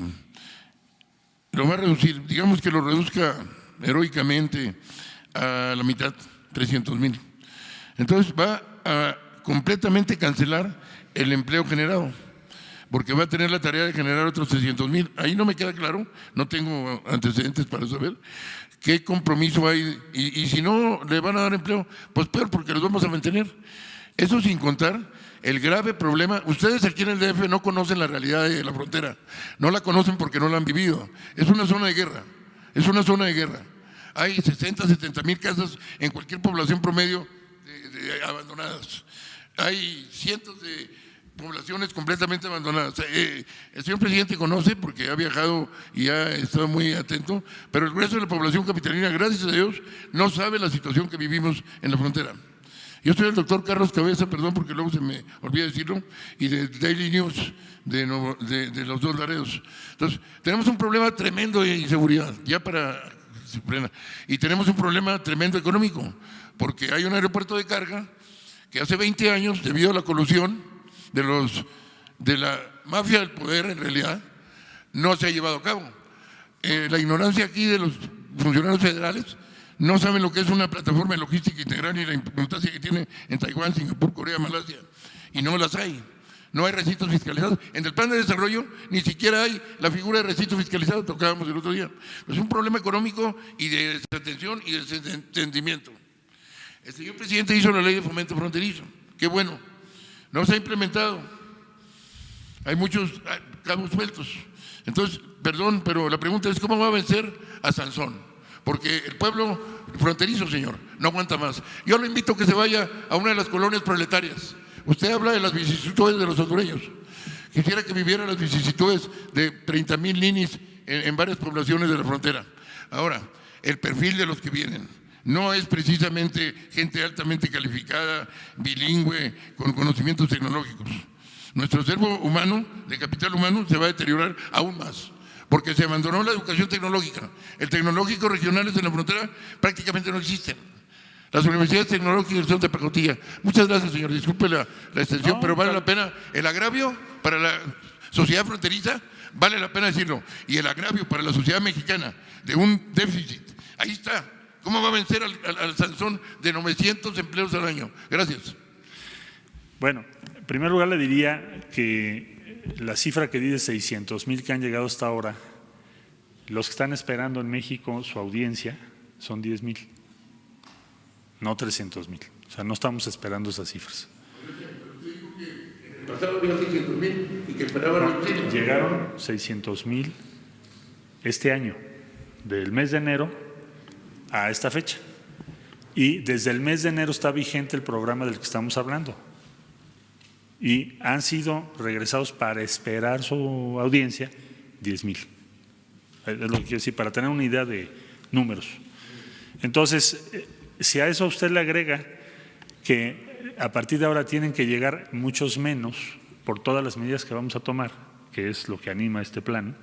lo va a reducir, digamos que lo reduzca heroicamente a la mitad, 300.000. Entonces va a completamente cancelar el empleo generado, porque va a tener la tarea de generar otros 300.000. Ahí no me queda claro, no tengo antecedentes para saber qué compromiso hay, y si no le van a dar empleo, pues peor, porque los vamos a mantener. Eso sin contar el grave problema. Ustedes aquí en el DF no conocen la realidad de la frontera, no la conocen porque no la han vivido. Es una zona de guerra, es una zona de guerra. Hay 60, 70 mil casas en cualquier población promedio de abandonadas. Hay cientos de poblaciones completamente abandonadas. El señor presidente conoce porque ha viajado y ha estado muy atento, pero el grueso de la población capitalina, gracias a Dios, no sabe la situación que vivimos en la frontera. Yo soy el doctor Carlos Cabeza, perdón porque luego se me olvida decirlo, y de Daily News de los Dos Laredos. Entonces, tenemos un problema tremendo de inseguridad, y tenemos un problema tremendo económico, porque hay un aeropuerto de carga que hace 20 años, debido a la colusión de la mafia del poder, en realidad, no se ha llevado a cabo. La ignorancia aquí de los funcionarios federales no saben lo que es una plataforma de logística integral y la importancia que tiene en Taiwán, Singapur, Corea, Malasia, y no las hay. No hay recintos fiscalizados. En el plan de desarrollo ni siquiera hay la figura de recinto fiscalizado, tocábamos el otro día. Es un problema económico y de desatención y de desentendimiento. El señor presidente hizo la ley de fomento fronterizo. Qué bueno. No se ha implementado. Hay muchos cabos sueltos. Entonces, perdón, pero la pregunta es ¿cómo va a vencer a Sansón? Porque el pueblo fronterizo, señor, no aguanta más. Yo lo invito a que se vaya a una de las colonias proletarias. Usted habla de las vicisitudes de los hondureños. Quisiera que viviera las vicisitudes de 30,000 ninis en varias poblaciones de la frontera. Ahora, el perfil de los que vienen no es precisamente gente altamente calificada, bilingüe, con conocimientos tecnológicos. Nuestro acervo humano, de capital humano, se va a deteriorar aún más, porque se abandonó la educación tecnológica. El tecnológico regionales en la frontera prácticamente no existen. Las universidades tecnológicas son de pacotilla. Muchas gracias, señor. Disculpe la extensión, pero vale la pena. El agravio para la sociedad fronteriza, vale la pena decirlo. Y el agravio para la sociedad mexicana de un déficit. Ahí está. ¿Cómo va a vencer al Sansón de 900 empleos al año? Gracias. Bueno, en primer lugar le diría que la cifra que di de 600,000 que han llegado hasta ahora, los que están esperando en México su audiencia son 10,000, no 300,000. O sea, no estamos esperando esas cifras. En el pasado había 600,000 y que esperaban. Llegaron 600,000 este año, del mes de enero a esta fecha. Y desde el mes de enero está vigente el programa del que estamos hablando. Y han sido regresados para esperar su audiencia 10,000. Es lo que quiero decir, para tener una idea de números. Entonces, si a eso usted le agrega que a partir de ahora tienen que llegar muchos menos por todas las medidas que vamos a tomar, que es lo que anima este plan,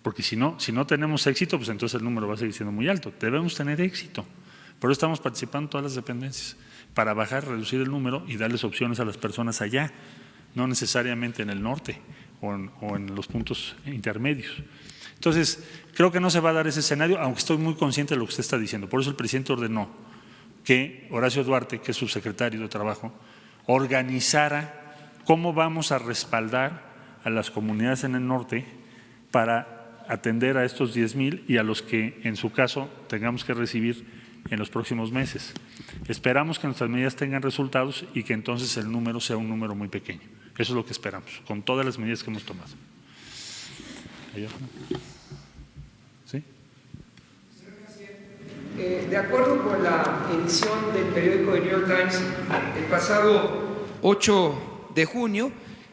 porque si no tenemos éxito, pues entonces el número va a seguir siendo muy alto. Debemos tener éxito. Por eso estamos participando en todas las dependencias, para bajar, reducir el número y darles opciones a las personas allá, no necesariamente en el norte o en los puntos intermedios. Entonces, creo que no se va a dar ese escenario, aunque estoy muy consciente de lo que usted está diciendo. Por eso el presidente ordenó que Horacio Duarte, que es subsecretario de Trabajo, organizara cómo vamos a respaldar a las comunidades en el norte para atender a estos 10,000 y a los que en su caso tengamos que recibir en los próximos meses. Esperamos que nuestras medidas tengan resultados y que entonces el número sea un número muy pequeño. Eso es lo que esperamos, con todas las medidas que hemos tomado. ¿Sí? De acuerdo con la edición del periódico The New York Times, el pasado 8 de junio,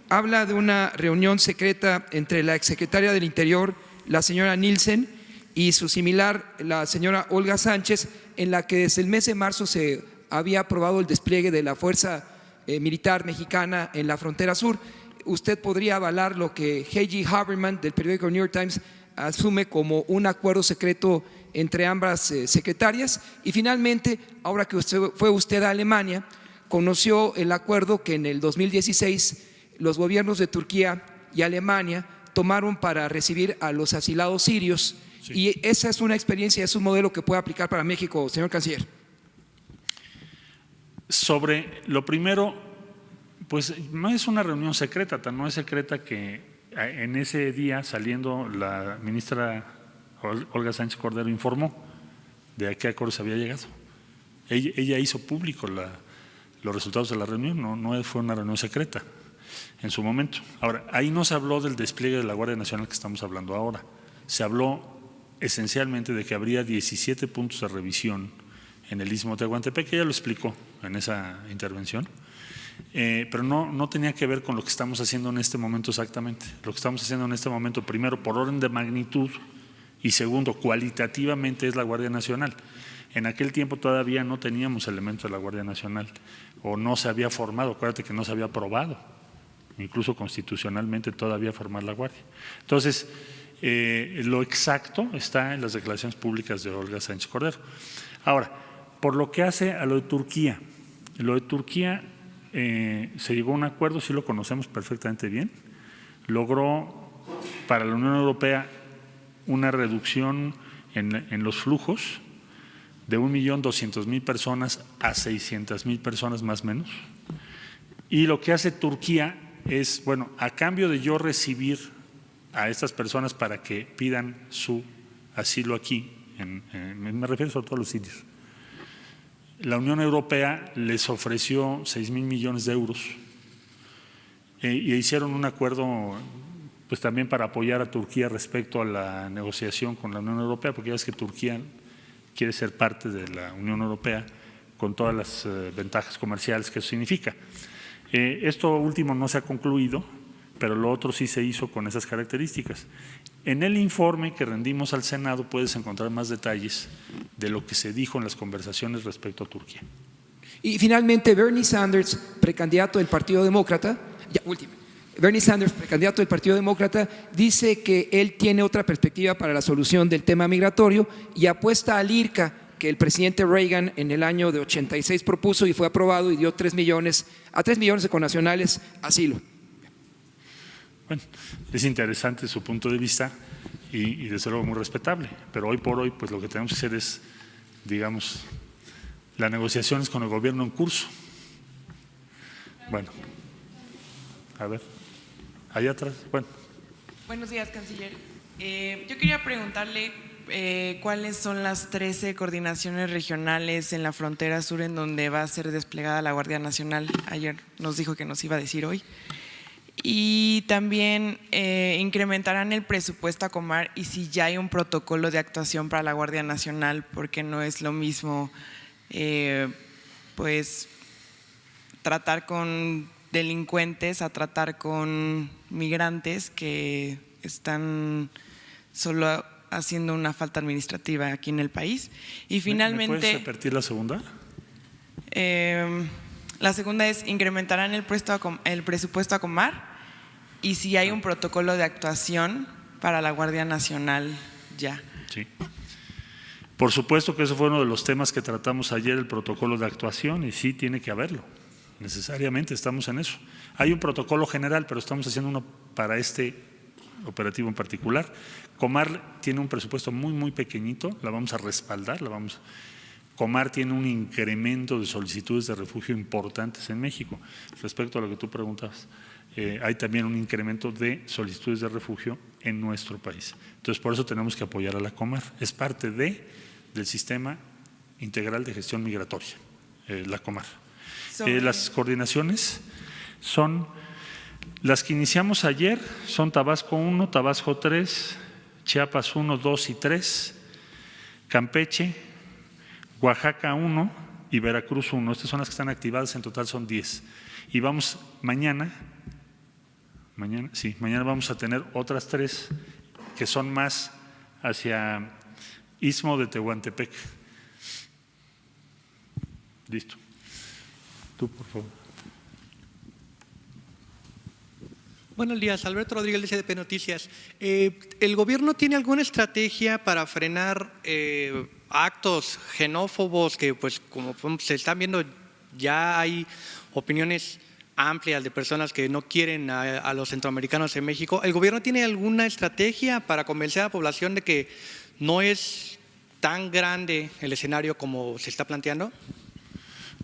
habla de una reunión secreta entre la exsecretaria del Interior, la señora Nielsen, y su similar, la señora Olga Sánchez, en la que desde el mes de marzo se había aprobado el despliegue de la Fuerza Militar Mexicana en la frontera sur. ¿Usted podría avalar lo que H.G. Haberman, del periódico New York Times, asume como un acuerdo secreto entre ambas secretarias? Y finalmente, ahora que fue usted a Alemania, conoció el acuerdo que en el 2016 los gobiernos de Turquía y Alemania tomaron para recibir a los asilados sirios. Sí. Y esa es una experiencia, es un modelo que puede aplicar para México, señor canciller. Sobre lo primero, pues no es una reunión secreta, tan no es secreta que en ese día, saliendo, la ministra Olga Sánchez Cordero informó de a qué acuerdo se había llegado. Ella hizo público los resultados de la reunión, no fue una reunión secreta en su momento. Ahora, ahí no se habló del despliegue de la Guardia Nacional que estamos hablando ahora, se habló esencialmente de que habría 17 puntos de revisión en el Istmo de Tehuantepec, que ella lo explicó en esa intervención, pero no tenía que ver con lo que estamos haciendo en este momento exactamente. Lo que estamos haciendo en este momento, primero, por orden de magnitud, y segundo, cualitativamente, es la Guardia Nacional. En aquel tiempo todavía no teníamos elementos de la Guardia Nacional, o no se había formado, acuérdate que no se había aprobado, incluso constitucionalmente todavía formar la Guardia. Entonces, lo exacto está en las declaraciones públicas de Olga Sánchez Cordero. Ahora, por lo que hace a lo de Turquía, se llegó a un acuerdo, sí lo conocemos perfectamente bien, logró para la Unión Europea una reducción en los flujos de 1.200.000 personas a 600.000 personas más o menos. Y lo que hace Turquía es, bueno, a cambio de yo recibir a estas personas para que pidan su asilo aquí, me refiero sobre todo a los sirios, la Unión Europea les ofreció 6.000 millones de euros y hicieron un acuerdo pues también para apoyar a Turquía respecto a la negociación con la Unión Europea, porque ya ves que Turquía quiere ser parte de la Unión Europea con todas las ventajas comerciales que eso significa. Esto último no se ha concluido, pero lo otro sí se hizo con esas características. En el informe que rendimos al Senado puedes encontrar más detalles de lo que se dijo en las conversaciones respecto a Turquía. Y finalmente, Bernie Sanders, precandidato del Partido Demócrata, Bernie Sanders, precandidato del Partido Demócrata, dice que él tiene otra perspectiva para la solución del tema migratorio y apuesta al IRCA, que el presidente Reagan en el año de 86 propuso y fue aprobado y dio 3 millones de connacionales asilo. Bueno, es interesante su punto de vista y desde luego muy respetable, pero hoy por hoy pues lo que tenemos que hacer es, digamos, las negociaciones con el gobierno en curso. Bueno, a ver, allá atrás, bueno. Buenos días, canciller. Yo quería preguntarle cuáles son las 13 coordinaciones regionales en la frontera sur en donde va a ser desplegada la Guardia Nacional. Ayer nos dijo que nos iba a decir hoy. Y también incrementarán el presupuesto a Comar y si ya hay un protocolo de actuación para la Guardia Nacional, porque no es lo mismo pues tratar con delincuentes a tratar con migrantes que están solo haciendo una falta administrativa aquí en el país. Y finalmente… ¿Me puedes repetir la segunda? La segunda es, incrementarán el presupuesto a Comar y si hay un protocolo de actuación para la Guardia Nacional ya. Sí. Por supuesto que eso fue uno de los temas que tratamos ayer, el protocolo de actuación, y sí tiene que haberlo, necesariamente estamos en eso. Hay un protocolo general, pero estamos haciendo uno para este operativo en particular. Comar tiene un presupuesto muy pequeñito, la vamos a respaldar, Comar tiene un incremento de solicitudes de refugio importantes en México. Respecto a lo que tú preguntabas, hay también un incremento de solicitudes de refugio en nuestro país. Entonces, por eso tenemos que apoyar a la Comar. Es parte del Sistema Integral de Gestión Migratoria, la Comar. Las coordinaciones son las que iniciamos ayer, son Tabasco 1, Tabasco 3, Chiapas 1, 2 y 3, Campeche, Oaxaca 1 y Veracruz 1. Estas son las que están activadas, en total son 10. Y vamos mañana vamos a tener otras 3 que son más hacia Istmo de Tehuantepec. Listo. Tú, por favor. Buenos días, Alberto Rodríguez de CDP Noticias. ¿El gobierno tiene alguna estrategia para frenar actos xenófobos que, pues, como se están viendo, ya hay opiniones amplias de personas que no quieren a los centroamericanos en México? ¿El gobierno tiene alguna estrategia para convencer a la población de que no es tan grande el escenario como se está planteando?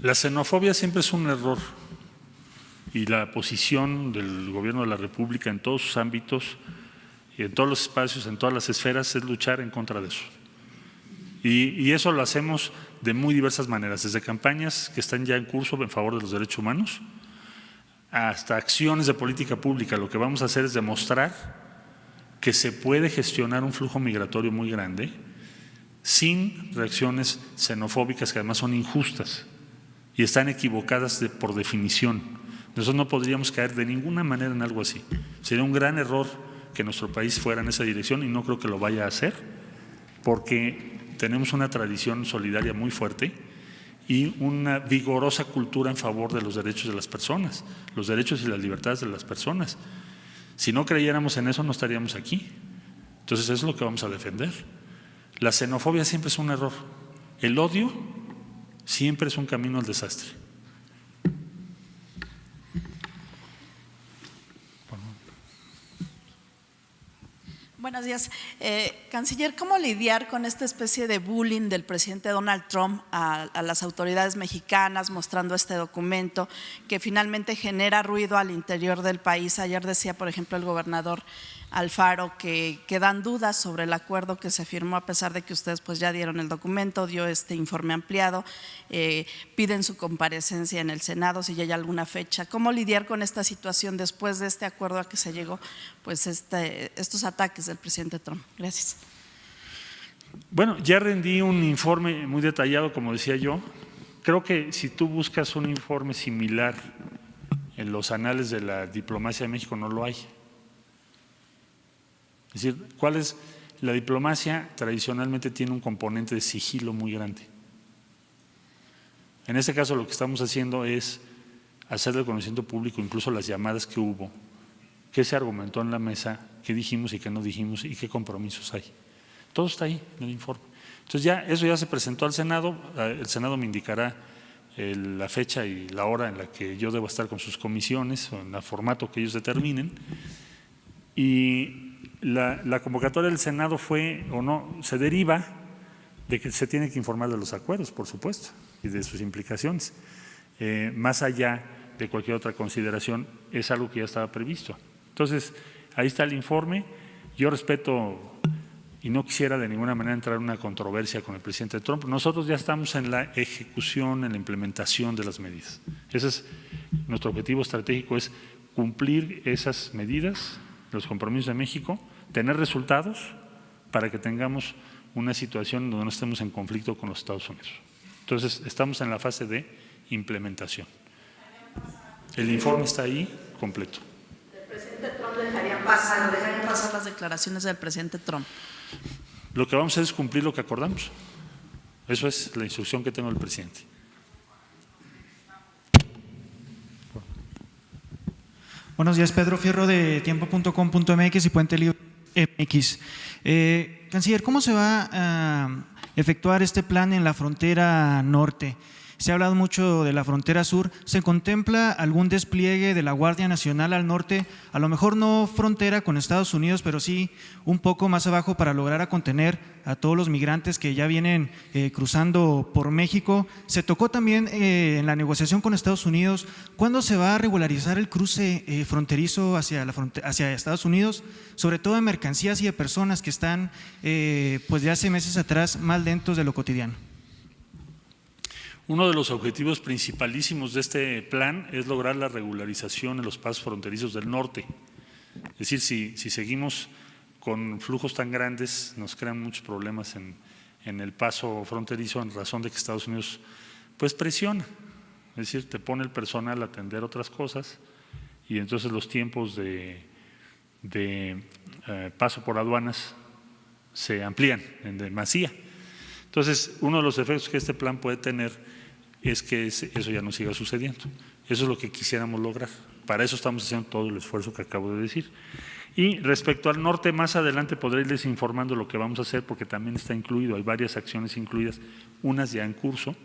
La xenofobia siempre es un error y la posición del gobierno de la República en todos sus ámbitos y en todos los espacios, en todas las esferas, es luchar en contra de eso. Y eso lo hacemos de muy diversas maneras, desde campañas que están ya en curso en favor de los derechos humanos hasta acciones de política pública. Lo que vamos a hacer es demostrar que se puede gestionar un flujo migratorio muy grande sin reacciones xenofóbicas que además son injustas y están equivocadas por definición. Nosotros no podríamos caer de ninguna manera en algo así. Sería un gran error que nuestro país fuera en esa dirección y no creo que lo vaya a hacer, porque tenemos una tradición solidaria muy fuerte y una vigorosa cultura en favor de los derechos de las personas, los derechos y las libertades de las personas. Si no creyéramos en eso, no estaríamos aquí. Entonces, eso es lo que vamos a defender. La xenofobia siempre es un error. El odio siempre es un camino al desastre. Buenos días. Canciller, ¿cómo lidiar con esta especie de bullying del presidente Donald Trump a las autoridades mexicanas mostrando este documento que finalmente genera ruido al interior del país? Ayer decía, por ejemplo, el gobernador Alfaro que dan dudas sobre el acuerdo que se firmó a pesar de que ustedes pues ya dieron el documento, dio este informe ampliado, piden su comparecencia en el Senado si ya hay alguna fecha. ¿Cómo lidiar con esta situación después de este acuerdo a que se llegó, pues estos ataques del presidente Trump? Gracias. Bueno, ya rendí un informe muy detallado, como decía yo. Creo que si tú buscas un informe similar en los anales de la diplomacia de México, no lo hay. Es decir, ¿cuál es? La diplomacia tradicionalmente tiene un componente de sigilo muy grande. En este caso lo que estamos haciendo es hacer de conocimiento público incluso las llamadas que hubo, qué se argumentó en la mesa, qué dijimos y qué no dijimos y qué compromisos hay. Todo está ahí en el informe. Entonces eso ya se presentó al Senado, el Senado me indicará la fecha y la hora en la que yo debo estar con sus comisiones o en el formato que ellos determinen. Y la convocatoria del Senado fue o no, se deriva de que se tiene que informar de los acuerdos, por supuesto, y de sus implicaciones. Más allá de cualquier otra consideración, es algo que ya estaba previsto. Entonces, ahí está el informe. Yo respeto y no quisiera de ninguna manera entrar en una controversia con el presidente Trump. Nosotros ya estamos en la ejecución, en la implementación de las medidas. Ese es nuestro objetivo estratégico, es cumplir esas medidas, los compromisos de México, tener resultados para que tengamos una situación donde no estemos en conflicto con los Estados Unidos. Entonces, estamos en la fase de implementación. El informe está ahí completo. ¿El presidente Trump dejarían pasar las declaraciones del presidente Trump? Lo que vamos a hacer es cumplir lo que acordamos. Eso es la instrucción que tengo del presidente. Buenos días, Pedro Fierro de tiempo.com.mx y Puente Libre MX. Canciller, ¿cómo se va a efectuar este plan en la frontera norte? Se ha hablado mucho de la frontera sur. ¿Se contempla algún despliegue de la Guardia Nacional al norte? A lo mejor no frontera con Estados Unidos, pero sí un poco más abajo para lograr contener a todos los migrantes que ya vienen cruzando por México. Se tocó también en la negociación con Estados Unidos. ¿Cuándo se va a regularizar el cruce fronterizo hacia Estados Unidos? Sobre todo de mercancías y de personas que están pues de hace meses atrás más lentos de lo cotidiano. Uno de los objetivos principalísimos de este plan es lograr la regularización en los pasos fronterizos del norte. Es decir, si seguimos con flujos tan grandes, nos crean muchos problemas en el paso fronterizo en razón de que Estados Unidos pues presiona. Es decir, te pone el personal a atender otras cosas y entonces los tiempos de paso por aduanas se amplían en demasía. Entonces, uno de los efectos que este plan puede tener es que eso ya no siga sucediendo. Eso es lo que quisiéramos lograr. Para eso estamos haciendo todo el esfuerzo que acabo de decir. Y respecto al norte, más adelante podré irles informando lo que vamos a hacer porque también está incluido, hay varias acciones incluidas, unas ya en curso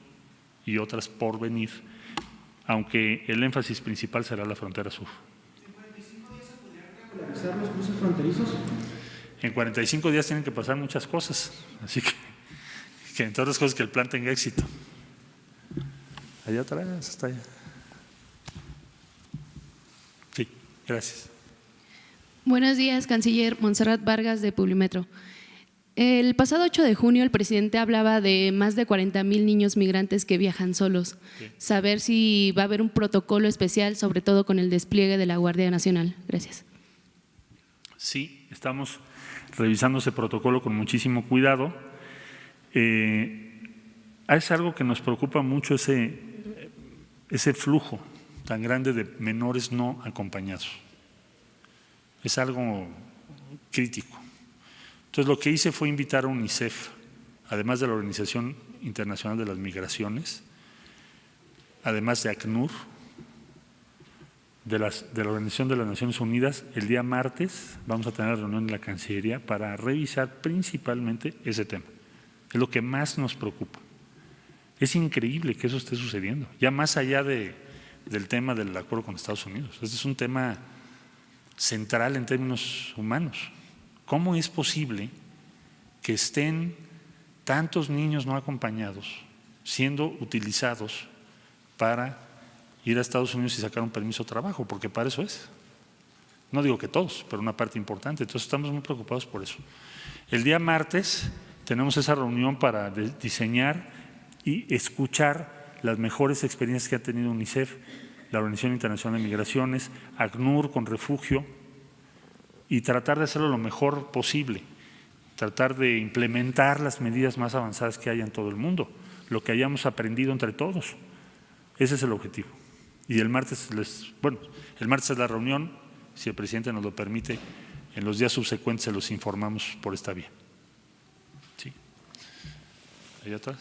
y otras por venir, aunque el énfasis principal será la frontera sur. ¿En 45 días se podrían regularizar los cruces fronterizos? En 45 días tienen que pasar muchas cosas, así que entre otras cosas que el plan tenga éxito. Allá atrás, hasta allá. Sí, gracias. Buenos días, Canciller. Montserrat Vargas de Publimetro. El pasado 8 de junio el presidente hablaba de más de 40,000 niños migrantes que viajan solos. Sí. Saber si va a haber un protocolo especial, sobre todo con el despliegue de la Guardia Nacional. Gracias. Sí, estamos revisando ese protocolo con muchísimo cuidado. Es algo que nos preocupa mucho, ese flujo tan grande de menores no acompañados. Es algo crítico. Entonces, lo que hice fue invitar a UNICEF, además de la Organización Internacional de las Migraciones, además de ACNUR, de la Organización de las Naciones Unidas. El día martes vamos a tener reunión en la Cancillería para revisar principalmente ese tema. Es lo que más nos preocupa. Es increíble que eso esté sucediendo, ya más allá del tema del acuerdo con Estados Unidos. Este es un tema central en términos humanos. ¿Cómo es posible que estén tantos niños no acompañados siendo utilizados para ir a Estados Unidos y sacar un permiso de trabajo? Porque para eso es. No digo que todos, pero una parte importante. Entonces estamos muy preocupados por eso. El día martes tenemos esa reunión para diseñar y escuchar las mejores experiencias que ha tenido UNICEF, la Organización Internacional de Migraciones, ACNUR con refugio, y tratar de hacerlo lo mejor posible, tratar de implementar las medidas más avanzadas que haya en todo el mundo, lo que hayamos aprendido entre todos. Ese es el objetivo. Y el martes es la reunión, si el presidente nos lo permite, en los días subsecuentes se los informamos por esta vía. ¿Sí? ¿Ahí atrás?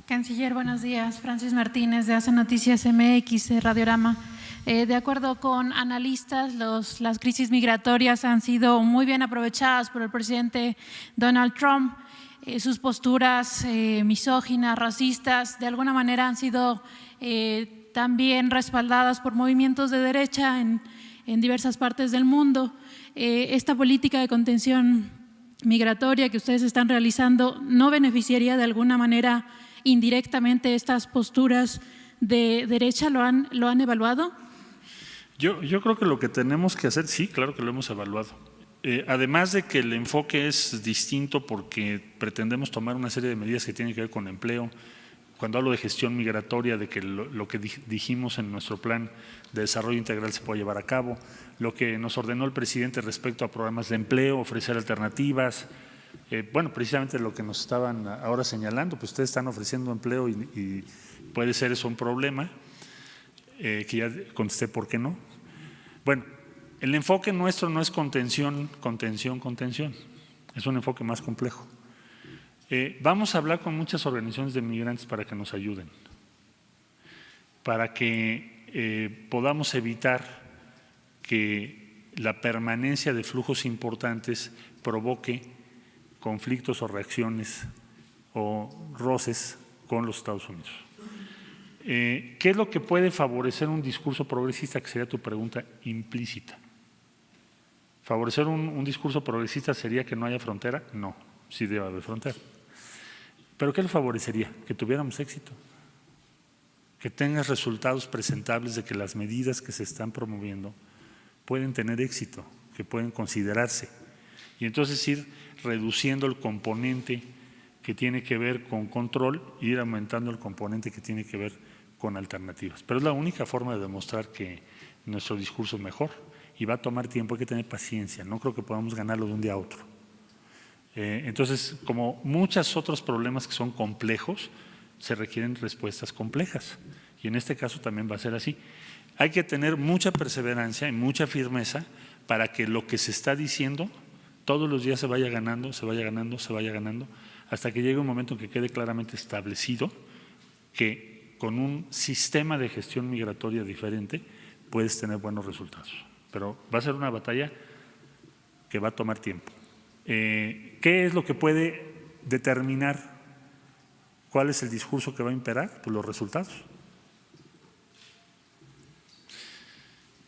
Canciller, buenos días. Francis Martínez, de Hace Noticias MX, de Radiorama. De acuerdo con analistas, las crisis migratorias han sido muy bien aprovechadas por el presidente Donald Trump. Sus posturas misóginas, racistas, de alguna manera han sido también respaldadas por movimientos de derecha en diversas partes del mundo. Esta política de contención migratoria que ustedes están realizando, ¿no beneficiaría de alguna manera indirectamente estas posturas de derecha? ¿Lo han evaluado? Yo creo que lo que tenemos que hacer, sí, claro que lo hemos evaluado. Además de que el enfoque es distinto porque pretendemos tomar una serie de medidas que tienen que ver con empleo. Cuando hablo de gestión migratoria, de que lo que dijimos en nuestro plan de desarrollo integral se pueda llevar a cabo, lo que nos ordenó el presidente respecto a programas de empleo, ofrecer alternativas. Precisamente lo que nos estaban ahora señalando, pues ustedes están ofreciendo empleo y puede ser eso un problema, que ya contesté por qué no. Bueno, el enfoque nuestro no es contención, es un enfoque más complejo. Vamos a hablar con muchas organizaciones de migrantes para que nos ayuden, para que podamos evitar que la permanencia de flujos importantes provoque conflictos o reacciones o roces con los Estados Unidos. ¿Qué es lo que puede favorecer un discurso progresista? Que sería tu pregunta implícita. ¿Favorecer un discurso progresista sería que no haya frontera? No, sí debe haber frontera. ¿Pero qué lo favorecería? Que tuviéramos éxito, que tengas resultados presentables de que las medidas que se están promoviendo pueden tener éxito, que pueden considerarse. Y entonces ir reduciendo el componente que tiene que ver con control e ir aumentando el componente que tiene que ver con alternativas. Pero es la única forma de demostrar que nuestro discurso es mejor y va a tomar tiempo, hay que tener paciencia, no creo que podamos ganarlo de un día a otro. Entonces, como muchos otros problemas que son complejos, se requieren respuestas complejas y en este caso también va a ser así. Hay que tener mucha perseverancia y mucha firmeza para que lo que se está diciendo todos los días se vaya ganando, hasta que llegue un momento en que quede claramente establecido que con un sistema de gestión migratoria diferente puedes tener buenos resultados. Pero va a ser una batalla que va a tomar tiempo. ¿Qué es lo que puede determinar cuál es el discurso que va a imperar? Pues los resultados.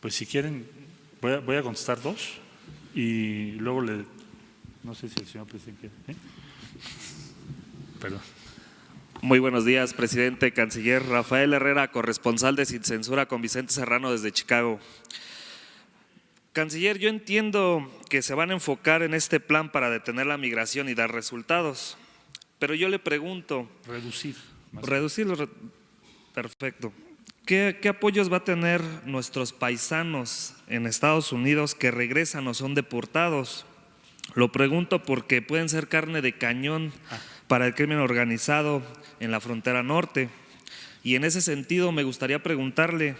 Pues si quieren, voy a contestar dos y luego no sé si el señor presidente quiere. Perdón. Muy buenos días, presidente, canciller. Rafael Herrera, corresponsal de Sin Censura con Vicente Serrano desde Chicago. Canciller, yo entiendo que se van a enfocar en este plan para detener la migración y dar resultados, pero yo le pregunto… Reducir. Perfecto. ¿qué apoyos va a tener nuestros paisanos en Estados Unidos que regresan o son deportados? Lo pregunto porque pueden ser carne de cañón para el crimen organizado en la frontera norte. Y en ese sentido me gustaría preguntarle,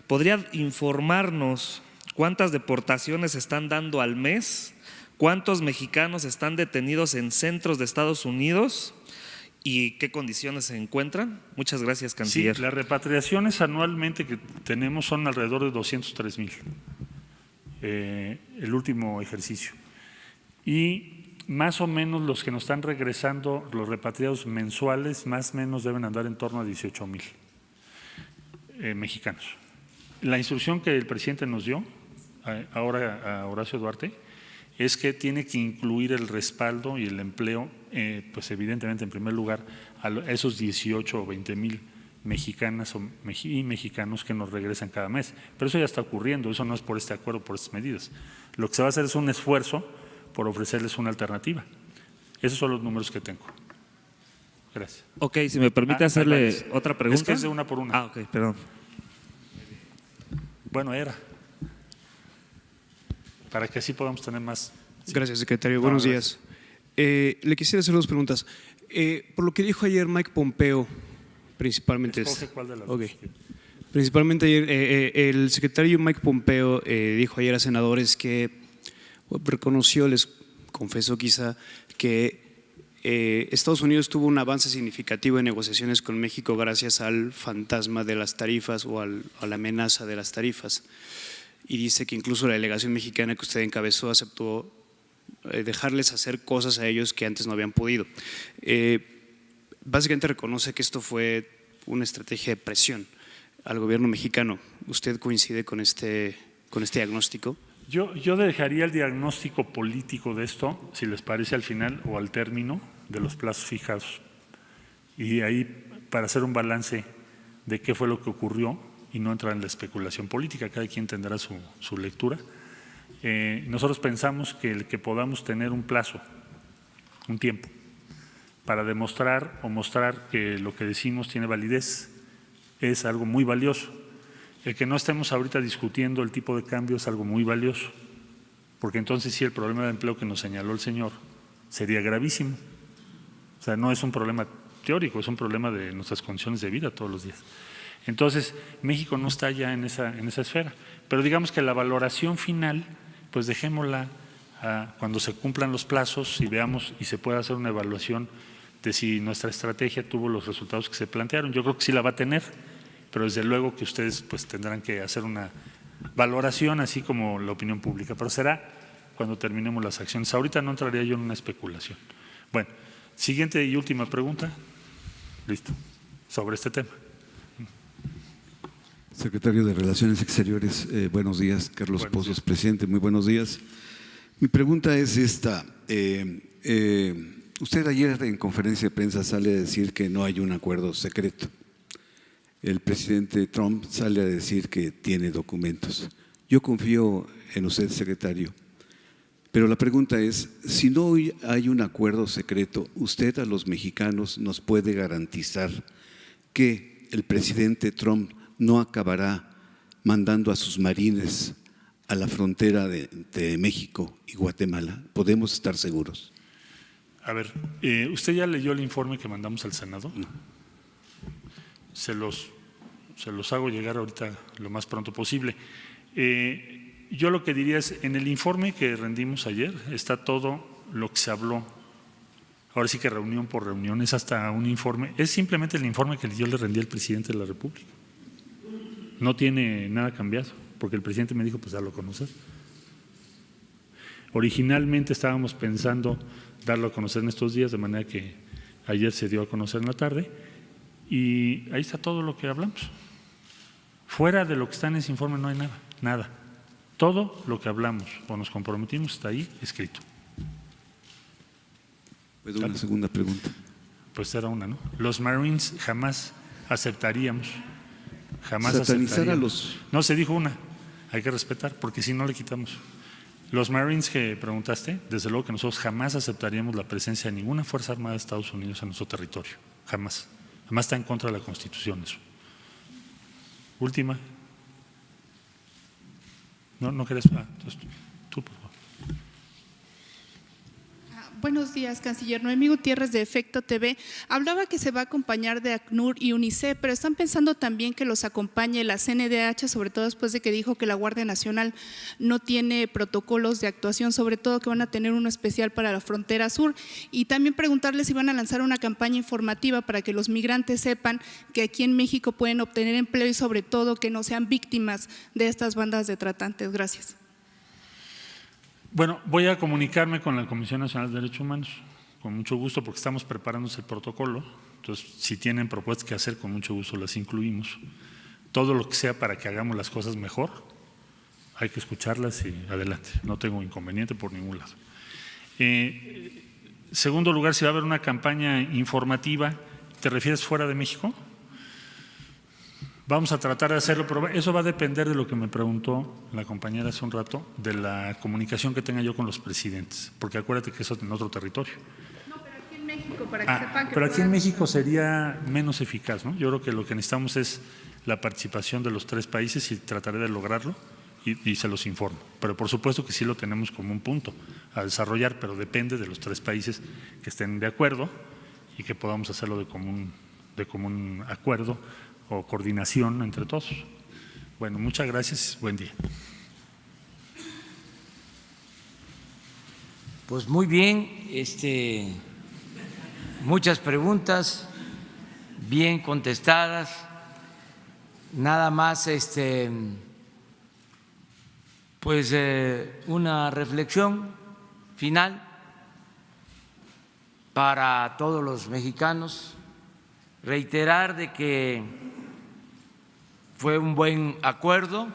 ¿podría informarnos cuántas deportaciones se están dando al mes? ¿Cuántos mexicanos están detenidos en centros de Estados Unidos? ¿Y qué condiciones se encuentran? Muchas gracias, canciller. Sí, las repatriaciones anualmente que tenemos son alrededor de 203,000, el último ejercicio. Y más o menos los que nos están regresando, los repatriados mensuales, más o menos deben andar en torno a 18,000 mexicanos. La instrucción que el presidente nos dio ahora a Horacio Duarte es que tiene que incluir el respaldo y el empleo, pues evidentemente en primer lugar a esos 18 o 20,000 mexicanas y mexicanos que nos regresan cada mes. Pero eso ya está ocurriendo, eso no es por este acuerdo, por estas medidas. Lo que se va a hacer es un esfuerzo por ofrecerles una alternativa. Esos son los números que tengo. Gracias. Ok, si me permite hacerle otra pregunta. Es que es de una por una. Ok, perdón. Bueno, para que así podamos tener más. Gracias, secretario. Buenos días. Le quisiera hacer dos preguntas. Por lo que dijo ayer Mike Pompeo, principalmente. ¿Cuál de las dos? Principalmente ayer, el secretario Mike Pompeo dijo ayer a senadores que reconoció, les confesó quizá, que Estados Unidos tuvo un avance significativo en negociaciones con México gracias al fantasma de las tarifas o a la amenaza de las tarifas. Y dice que incluso la delegación mexicana que usted encabezó aceptó dejarles hacer cosas a ellos que antes no habían podido. Básicamente reconoce que esto fue una estrategia de presión al gobierno mexicano. ¿Usted coincide con este diagnóstico? Yo dejaría el diagnóstico político de esto, si les parece, al final o al término de los plazos fijados. Y ahí, para hacer un balance de qué fue lo que ocurrió y no entrar en la especulación política, cada quien tendrá su lectura. Nosotros pensamos que el que podamos tener un plazo, un tiempo, para demostrar o mostrar que lo que decimos tiene validez, es algo muy valioso. El que no estemos ahorita discutiendo el tipo de cambio es algo muy valioso, porque entonces sí el problema de empleo que nos señaló el señor sería gravísimo. O sea, no es un problema teórico, es un problema de nuestras condiciones de vida todos los días. Entonces, México no está ya en esa esfera, pero digamos que la valoración final, pues dejémosla cuando se cumplan los plazos y veamos y se pueda hacer una evaluación de si nuestra estrategia tuvo los resultados que se plantearon. Yo creo que sí la va a tener, pero desde luego que ustedes pues tendrán que hacer una valoración así como la opinión pública, pero será cuando terminemos las acciones. Ahorita no entraría yo en una especulación. Bueno, siguiente y última pregunta. Listo. Sobre este tema. Secretario de Relaciones Exteriores, buenos días. Carlos Pozos, presidente, muy buenos días. Mi pregunta es esta. Usted ayer en conferencia de prensa sale a decir que no hay un acuerdo secreto. El presidente Trump sale a decir que tiene documentos. Yo confío en usted, secretario, pero la pregunta es, si no hay un acuerdo secreto, ¿usted a los mexicanos nos puede garantizar que el presidente Trump no acabará mandando a sus marines a la frontera de México y Guatemala? ¿Podemos estar seguros? A ver, ¿usted ya leyó el informe que mandamos al Senado? No. Se los hago llegar ahorita lo más pronto posible. Yo lo que diría es, en el informe que rendimos ayer está todo lo que se habló. Ahora sí que reunión por reunión, es hasta un informe, es simplemente el informe que yo le rendí al presidente de la República. No tiene nada cambiado, porque el presidente me dijo, pues dalo a conocer. Originalmente estábamos pensando darlo a conocer en estos días, de manera que ayer se dio a conocer en la tarde, y ahí está todo lo que hablamos. Fuera de lo que está en ese informe no hay nada. Todo lo que hablamos o nos comprometimos está ahí escrito. Pues una segunda pregunta. Pues era una, ¿no? Los Marines jamás aceptaríamos. Satanizar a los… No, se dijo una, hay que respetar, porque si no le quitamos. Los Marines que preguntaste, desde luego que nosotros jamás aceptaríamos la presencia de ninguna Fuerza Armada de Estados Unidos en nuestro territorio, jamás. Jamás está en contra de la Constitución eso. Última. No querés. Entonces, tú, por favor. Buenos días, canciller. Noemí Gutiérrez de Efecto TV. Hablaba que se va a acompañar de ACNUR y UNICEF, pero están pensando también que los acompañe la CNDH, sobre todo después de que dijo que la Guardia Nacional no tiene protocolos de actuación, sobre todo que van a tener uno especial para la frontera sur. Y también preguntarles si van a lanzar una campaña informativa para que los migrantes sepan que aquí en México pueden obtener empleo y sobre todo que no sean víctimas de estas bandas de tratantes. Gracias. Bueno, voy a comunicarme con la Comisión Nacional de Derechos Humanos, con mucho gusto, porque estamos preparando el protocolo. Entonces, si tienen propuestas que hacer, con mucho gusto las incluimos. Todo lo que sea para que hagamos las cosas mejor, hay que escucharlas y adelante. No tengo inconveniente por ningún lado. Segundo lugar, si va a haber una campaña informativa, ¿te refieres fuera de México? Vamos a tratar de hacerlo, pero eso va a depender de lo que me preguntó la compañera hace un rato, de la comunicación que tenga yo con los presidentes, porque acuérdate que eso es en otro territorio. No, pero aquí en México, para que sepan que… Pero aquí en México sería menos eficaz, ¿no? Yo creo que lo que necesitamos es la participación de los 3 países y trataré de lograrlo y se los informo. Pero por supuesto que sí lo tenemos como un punto a desarrollar, pero depende de los 3 países que estén de acuerdo y que podamos hacerlo de común acuerdo o coordinación entre todos. Bueno, muchas gracias. Buen día. Pues muy bien, muchas preguntas bien contestadas. Nada más, pues una reflexión final para todos los mexicanos. Reiterar de que fue un buen acuerdo,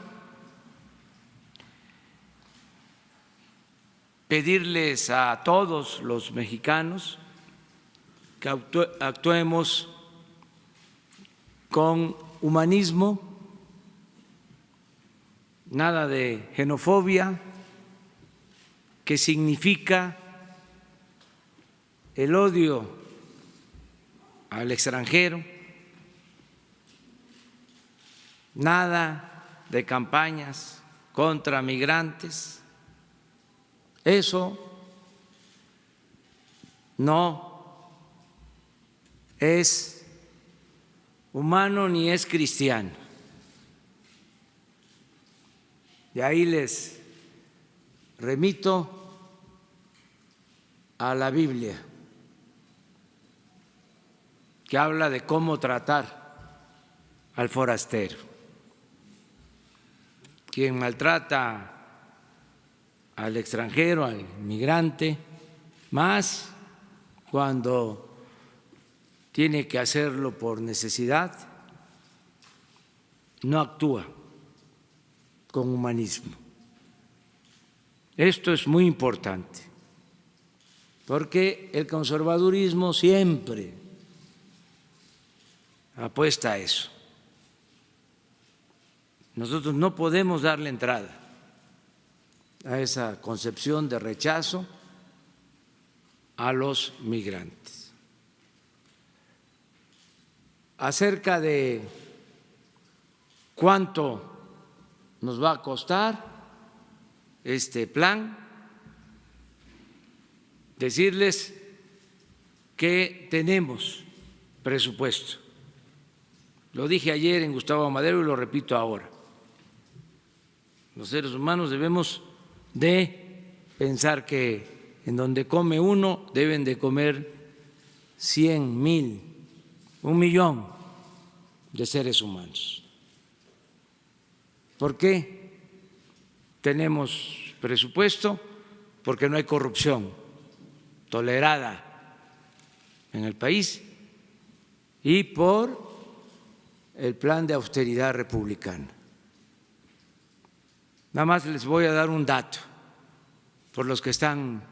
pedirles a todos los mexicanos que actuemos con humanismo, nada de xenofobia, que significa el odio al extranjero, nada de campañas contra migrantes. Eso no es humano ni es cristiano. Y ahí les remito a la Biblia, que habla de cómo tratar al forastero. Quien maltrata al extranjero, al migrante, más cuando tiene que hacerlo por necesidad, no actúa con humanismo. Esto es muy importante, porque el conservadurismo siempre apuesta a eso. Nosotros no podemos darle entrada a esa concepción de rechazo a los migrantes. Acerca de cuánto nos va a costar este plan, decirles que tenemos presupuesto. Lo dije ayer en Gustavo Amadero y lo repito ahora. Los seres humanos debemos de pensar que en donde come uno deben de comer 100,000, 1,000,000 de seres humanos. ¿Por qué tenemos presupuesto? Porque no hay corrupción tolerada en el país y por el plan de austeridad republicana. Nada más les voy a dar un dato por los que están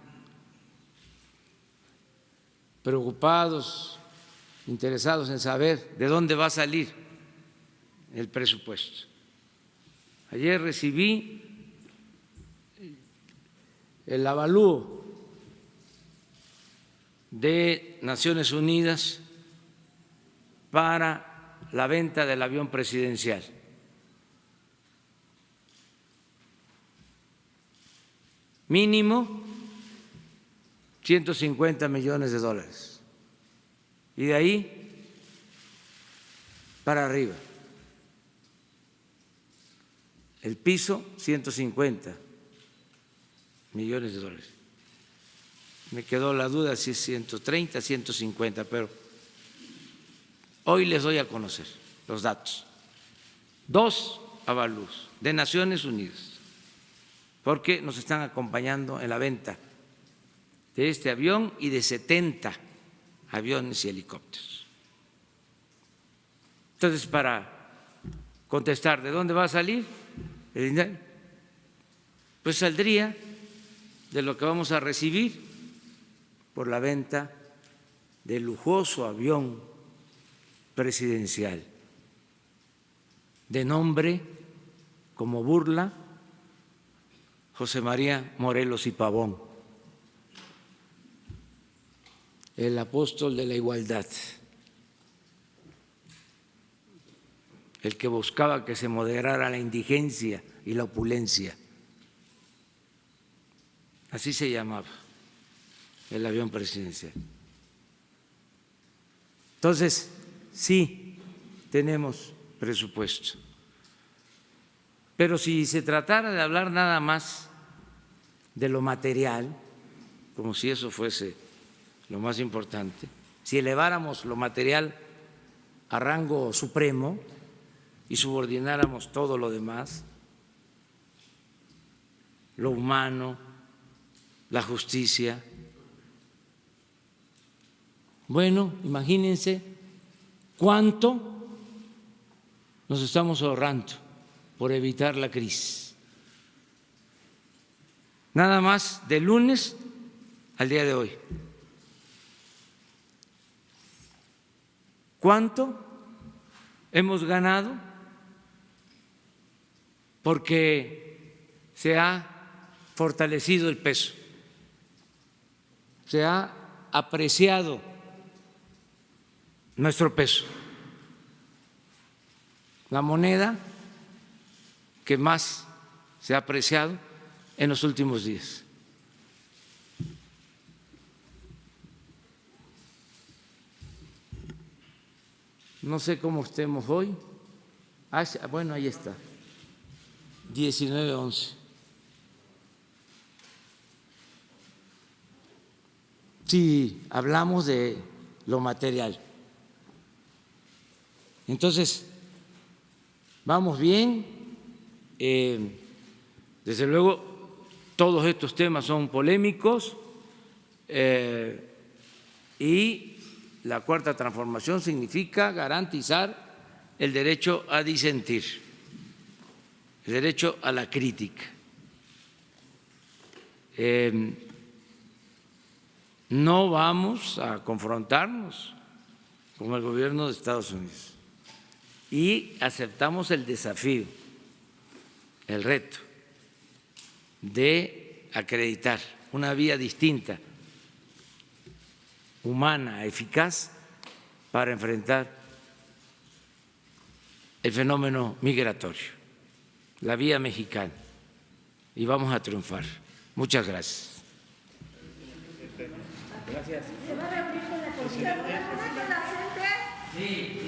preocupados, interesados en saber de dónde va a salir el presupuesto. Ayer recibí el avalúo de Naciones Unidas para la venta del avión presidencial mínimo 150 millones de dólares. Y de ahí para arriba. El piso, 150 millones de dólares. Me quedó la duda si es 130, 150, pero hoy les doy a conocer los datos. 2 avalúos de Naciones Unidas, porque nos están acompañando en la venta de este avión y de 70 aviones y helicópteros. Entonces, para contestar, ¿de dónde va a salir el dinero? Pues saldría de lo que vamos a recibir por la venta del lujoso avión presidencial, de nombre como burla José María Morelos y Pavón, el apóstol de la igualdad, el que buscaba que se moderara la indigencia y la opulencia. Así se llamaba el avión presidencial. Entonces, sí, tenemos presupuesto. Pero si se tratara de hablar nada más de lo material, como si eso fuese lo más importante, si eleváramos lo material a rango supremo y subordináramos todo lo demás, lo humano, la justicia, bueno, imagínense cuánto nos estamos ahorrando por evitar la crisis. Nada más de lunes al día de hoy. ¿Cuánto hemos ganado? Porque se ha fortalecido el peso, se ha apreciado nuestro peso, la moneda que más se ha apreciado en los últimos días. No sé cómo estemos hoy. Bueno, ahí está. 19.11. Si hablamos de lo material, entonces vamos bien. Desde luego, todos estos temas son polémicos y la cuarta transformación significa garantizar el derecho a disentir, el derecho a la crítica. No vamos a confrontarnos con el gobierno de Estados Unidos y aceptamos el desafío, el reto de acreditar una vía distinta, humana, eficaz, para enfrentar el fenómeno migratorio, la vía mexicana, y vamos a triunfar. Muchas gracias. Gracias. ¿Se va a reunir con la Comisión? Sí.